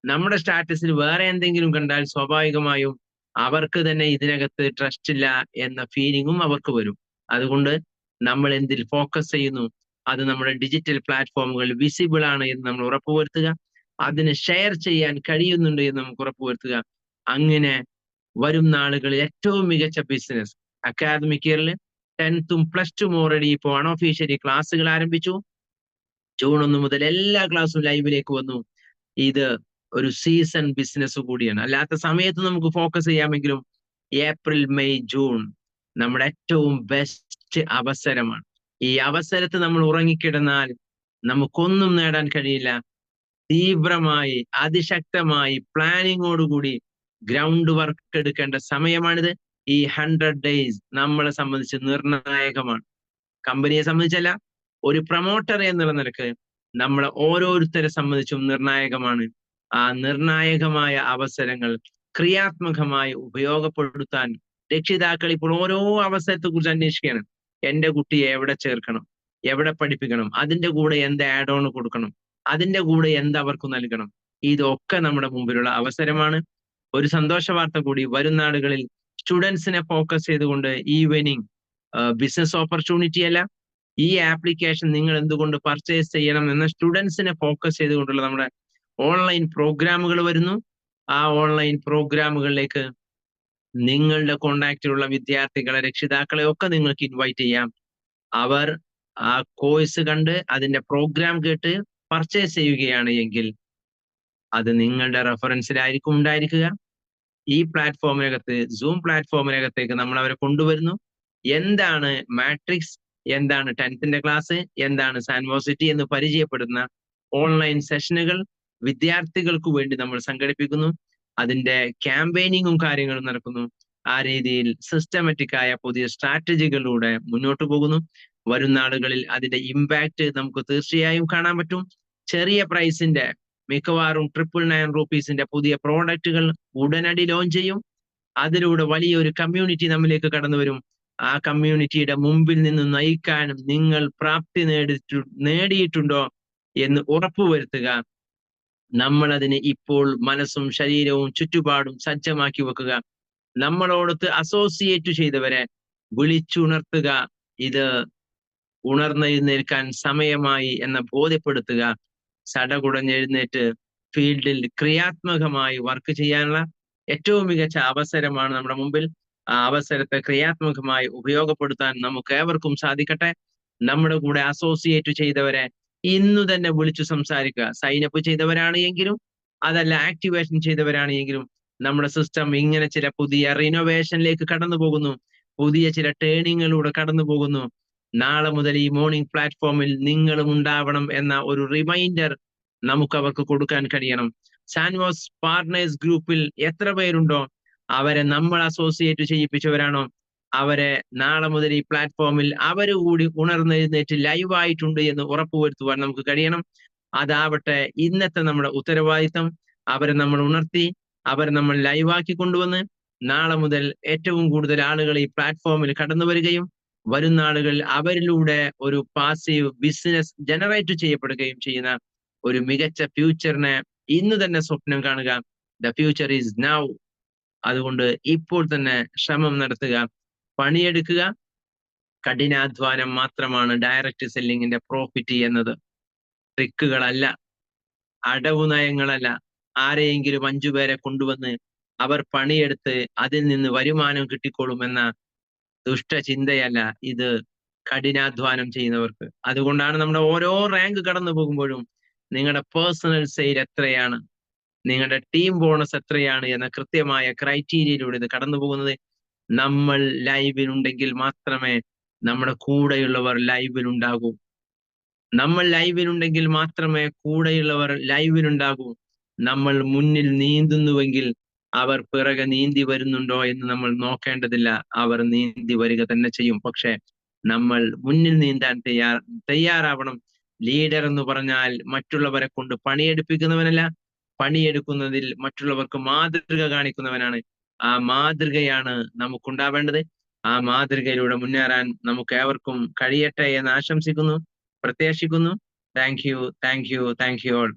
നമ്മുടെ സ്റ്റാറ്റസിൽ വേറെ എന്തെങ്കിലും കണ്ടാൽ സ്വാഭാവികമായും അവർക്ക് തന്നെ ഇതിനകത്ത് ട്രസ്റ്റ് ഇല്ല എന്ന ഫീലിംഗും അവർക്ക് വരും. അതുകൊണ്ട് നമ്മൾ എന്തിൽ ഫോക്കസ് ചെയ്യുന്നു, അത് നമ്മുടെ ഡിജിറ്റൽ പ്ലാറ്റ്ഫോമുകൾ വിസിബിൾ ആണ് എന്ന് നമ്മൾ ഉറപ്പുവരുത്തുക, അതിന് ഷെയർ ചെയ്യാൻ കഴിയുന്നുണ്ട് എന്ന് നമുക്ക് ഉറപ്പുവരുത്തുക. അങ്ങനെ വരും നാളുകളിൽ ഏറ്റവും മികച്ച ബിസിനസ് അക്കാദമിക് ഇയറിൽ 10th +2 ഓൾറെഡി ഇപ്പോൾ അൺഒഫീഷ്യലി ക്ലാസ്സുകൾ ആരംഭിച്ചു. ജൂൺ 1 മുതൽ എല്ലാ ക്ലാസ്സും ലൈവിലേക്ക് വന്നു. ഇത് ഒരു സീസൺ ബിസിനസ് കൂടിയാണ്. അല്ലാത്ത സമയത്ത് നമുക്ക് ഫോക്കസ് ചെയ്യാമെങ്കിലും ഏപ്രിൽ, മെയ്, ജൂൺ നമ്മുടെ ഏറ്റവും ബെസ്റ്റ് അവസരമാണ്. ഈ അവസരത്ത് നമ്മൾ ഉറങ്ങിക്കിടന്നാൽ നമുക്കൊന്നും നേടാൻ കഴിയില്ല. തീവ്രമായി, അതിശക്തമായി പ്ലാനിങ്ങോടുകൂടി ഗ്രൗണ്ട് വർക്ക് എടുക്കേണ്ട സമയമാണിത്. ഈ 100 days നമ്മളെ സംബന്ധിച്ച് നിർണായകമാണ്. കമ്പനിയെ സംബന്ധിച്ചല്ല, ഒരു പ്രൊമോട്ടർ എന്നുള്ള നിലക്ക് നമ്മളെ ഓരോരുത്തരെ സംബന്ധിച്ചും നിർണായകമാണ്. ആ നിർണായകമായ അവസരങ്ങൾ ക്രിയാത്മകമായി ഉപയോഗപ്പെടുത്താൻ രക്ഷിതാക്കൾ ഇപ്പോൾ ഓരോ അവസരത്തെ കുറിച്ച് അന്വേഷിക്കുകയാണ്. എന്റെ കുട്ടിയെ എവിടെ ചേർക്കണം, എവിടെ പഠിപ്പിക്കണം, അതിന്റെ കൂടെ എന്ത് ആഡ് ഓൺ കൊടുക്കണം, അതിന്റെ കൂടെ എന്ത് അവർക്ക് നൽകണം. ഇതൊക്കെ നമ്മുടെ മുമ്പിലുള്ള അവസരമാണ്. ഒരു സന്തോഷ വാർത്ത കൂടി, വരും നാടുകളിൽ സ്റ്റുഡൻസിനെ ഫോക്കസ് ചെയ്തുകൊണ്ട് ഈവനിങ് ബിസിനസ് ഓപ്പർച്യൂണിറ്റി അല്ല, ഈ ആപ്ലിക്കേഷൻ നിങ്ങൾ എന്തുകൊണ്ട് പർച്ചേസ് ചെയ്യണം എന്ന സ്റ്റുഡൻസിനെ ഫോക്കസ് ചെയ്തുകൊണ്ടുള്ള നമ്മുടെ ഓൺലൈൻ പ്രോഗ്രാമുകൾ വരുന്നു. ആ ഓൺലൈൻ പ്രോഗ്രാമുകളിലേക്ക് നിങ്ങളുടെ കോണ്ടാക്റ്റിലുള്ള വിദ്യാർത്ഥികളെ, രക്ഷിതാക്കളെ ഒക്കെ നിങ്ങൾക്ക് ഇൻവൈറ്റ് ചെയ്യാം. അവർ ആ കോഴ്സ് കണ്ട് അതിന്റെ പ്രോഗ്രാം കേട്ട് പർച്ചേസ് ചെയ്യുകയാണ് എങ്കിൽ അത് നിങ്ങളുടെ റെഫറൻസിലായിരിക്കും ഉണ്ടായിരിക്കുക. ഈ പ്ലാറ്റ്ഫോമിനകത്ത്, സൂം പ്ലാറ്റ്ഫോമിനകത്തേക്ക് നമ്മൾ അവരെ കൊണ്ടുവരുന്നു. എന്താണ് മാട്രിക്സ്, എന്താണ് 10th ക്ലാസ്, എന്താണ് സാൻവോസിറ്റി എന്ന് പരിചയപ്പെടുന്ന ഓൺലൈൻ സെഷനുകൾ വിദ്യാർത്ഥികൾക്ക് വേണ്ടി നമ്മൾ സംഘടിപ്പിക്കുന്നു. അതിന്റെ ക്യാമ്പയിനിങ്ങും കാര്യങ്ങളും നടക്കുന്നു. ആ രീതിയിൽ സിസ്റ്റമാറ്റിക് ആയ പുതിയ സ്ട്രാറ്റജികളിലൂടെ മുന്നോട്ട് പോകുന്നു. വരും നാളുകളിൽ അതിന്റെ ഇമ്പാക്ട് നമുക്ക് തീർച്ചയായും കാണാൻ പറ്റും. ചെറിയ പ്രൈസിന്റെ, മിക്കവാറും 999 റുപ്പീസിന്റെ പുതിയ പ്രോഡക്റ്റുകൾ ഉടനടി ലോഞ്ച് ചെയ്യും. അതിലൂടെ വലിയൊരു കമ്മ്യൂണിറ്റി നമ്മിലേക്ക് കടന്നു വരും. ആ കമ്മ്യൂണിറ്റിയുടെ മുമ്പിൽ നിന്ന് നയിക്കാനും നിങ്ങൾ പ്രാപ്തി നേടിയിട്ടുണ്ടോ എന്ന് ഉറപ്പുവരുത്തുക. നമ്മൾ അതിന് ഇപ്പോൾ മനസ്സും ശരീരവും ചുറ്റുപാടും സജ്ജമാക്കി വെക്കുക. നമ്മളോടൊത്ത് അസോസിയേറ്റ് ചെയ്തവരെ വിളിച്ചുണർത്തുക. ഇത് ഉണർന്നെഴുന്നേൽക്കാൻ സമയമായി എന്ന് ബോധ്യപ്പെടുത്തുക. സടകുടഞ്ഞെഴുന്നേറ്റ് ഫീൽഡിൽ ക്രിയാത്മകമായി വർക്ക് ചെയ്യാനുള്ള ഏറ്റവും മികച്ച അവസരമാണ് നമ്മുടെ മുമ്പിൽ. ആ അവസരത്തെ ക്രിയാത്മകമായി ഉപയോഗപ്പെടുത്താൻ നമുക്ക് ഏവർക്കും സാധിക്കട്ടെ. നമ്മുടെ കൂടെ അസോസിയേറ്റ് ചെയ്തവരെ ഇന്നു തന്നെ വിളിച്ചു സംസാരിക്കുക. സൈനപ്പ് ചെയ്തവരാണ് എങ്കിലും, അതല്ല ആക്ടിവേഷൻ ചെയ്തവരാണ് എങ്കിലും, നമ്മുടെ സിസ്റ്റം ഇങ്ങനെ ചില പുതിയ റിനോവേഷനിലേക്ക് കടന്നു പോകുന്നു, പുതിയ ചില ടേണിങ്ങിലൂടെ കടന്നു പോകുന്നു. നാളെ മുതൽ ഈ മോർണിംഗ് പ്ലാറ്റ്ഫോമിൽ നിങ്ങളും ഉണ്ടാവണം എന്ന ഒരു റിമൈൻഡർ നമുക്ക് അവർക്ക് കൊടുക്കാൻ കഴിയണം. സാൻവോസ് പാർട്ട്നേഴ്സ് ഗ്രൂപ്പിൽ എത്ര പേരുണ്ടോ അവരെ നമ്മൾ അസോസിയേറ്റ് ചെയ്യിപ്പിച്ചവരാണോ, അവരെ നാളെ മുതൽ ഈ പ്ലാറ്റ്ഫോമിൽ അവര് കൂടി ഉണർന്നെഴുന്നേറ്റ് ലൈവായിട്ടുണ്ട് എന്ന് ഉറപ്പുവരുത്തുവാൻ നമുക്ക് കഴിയണം. അതാവട്ടെ ഇന്നത്തെ നമ്മുടെ ഉത്തരവാദിത്തം. അവരെ നമ്മൾ ഉണർത്തി, അവരെ നമ്മൾ ലൈവാക്കി കൊണ്ടുവന്ന് നാളെ മുതൽ ഏറ്റവും കൂടുതൽ ആളുകൾ ഈ പ്ലാറ്റ്ഫോമിൽ കടന്നു വരികയും വരും നാളുകളിൽ അവരിലൂടെ ഒരു പാസീവ് ബിസിനസ് ജനറേറ്റ് ചെയ്യപ്പെടുകയും ചെയ്യുന്ന ഒരു മികച്ച ഫ്യൂച്ചറിനെ ഇന്ന് തന്നെ സ്വപ്നം കാണുക. The future is now. അതുകൊണ്ട് ഇപ്പോൾ തന്നെ ശ്രമം നടത്തുക, പണിയെടുക്കുക. കഠിനാധ്വാനം മാത്രമാണ് ഡയറക്റ്റ് സെല്ലിങ്ങിന്റെ പ്രോഫിറ്റ് എന്നത്. ട്രിക്കുകളല്ല, അടവു നയങ്ങളല്ല, ആരെയെങ്കിലും 5 പേരെ കൊണ്ടുവന്ന് അവർ പണിയെടുത്ത് അതിൽ നിന്ന് വരുമാനം കിട്ടിക്കൊള്ളുമെന്ന ദുഷ്ടചിന്തയല്ല ഇത് കഠിനാധ്വാനം ചെയ്യുന്നവർക്ക്. അതുകൊണ്ടാണ് നമ്മുടെ ഓരോ റാങ്ക് കടന്നു പോകുമ്പോഴും നിങ്ങളുടെ പേഴ്സണൽ സെയിൽ എത്രയാണ്, നിങ്ങളുടെ ടീം ബോണസ് എത്രയാണ് എന്ന കൃത്യമായ ക്രൈറ്റീരിയയിലൂടെ ഇത് കടന്നു പോകുന്നത്. നമ്മൾ ലൈവിലുണ്ടെങ്കിൽ മാത്രമേ നമ്മുടെ കൂടെയുള്ളവർ ലൈവിലുണ്ടാകൂ. നമ്മൾ ലൈവിലുണ്ടെങ്കിൽ മാത്രമേ കൂടെയുള്ളവർ ലൈവിലുണ്ടാകൂ. നമ്മൾ മുന്നിൽ നീന്തുന്നുവെങ്കിൽ അവർ പിറകെ നീന്തി വരുന്നുണ്ടോ എന്ന് നമ്മൾ നോക്കേണ്ടതില്ല. അവർ നീന്തി വരിക തന്നെ ചെയ്യും. പക്ഷെ നമ്മൾ മുന്നിൽ നീന്താൻ തയ്യാറാവണം. ലീഡർ എന്ന് പറഞ്ഞാൽ മറ്റുള്ളവരെ കൊണ്ട് പണിയെടുപ്പിക്കുന്നവനല്ല, പണിയെടുക്കുന്നതിൽ മറ്റുള്ളവർക്ക് മാതൃക കാണിക്കുന്നവനാണ്. ആ മാതൃകയാണ് നമുക്കുണ്ടാവേണ്ടത്. ആ മാതൃകയിലൂടെ മുന്നേറാൻ നമുക്ക് ഏവർക്കും കഴിയട്ടെ എന്ന് ആശംസിക്കുന്നു, പ്രത്യാശിക്കുന്നു. Thank you, thank you, thank you all.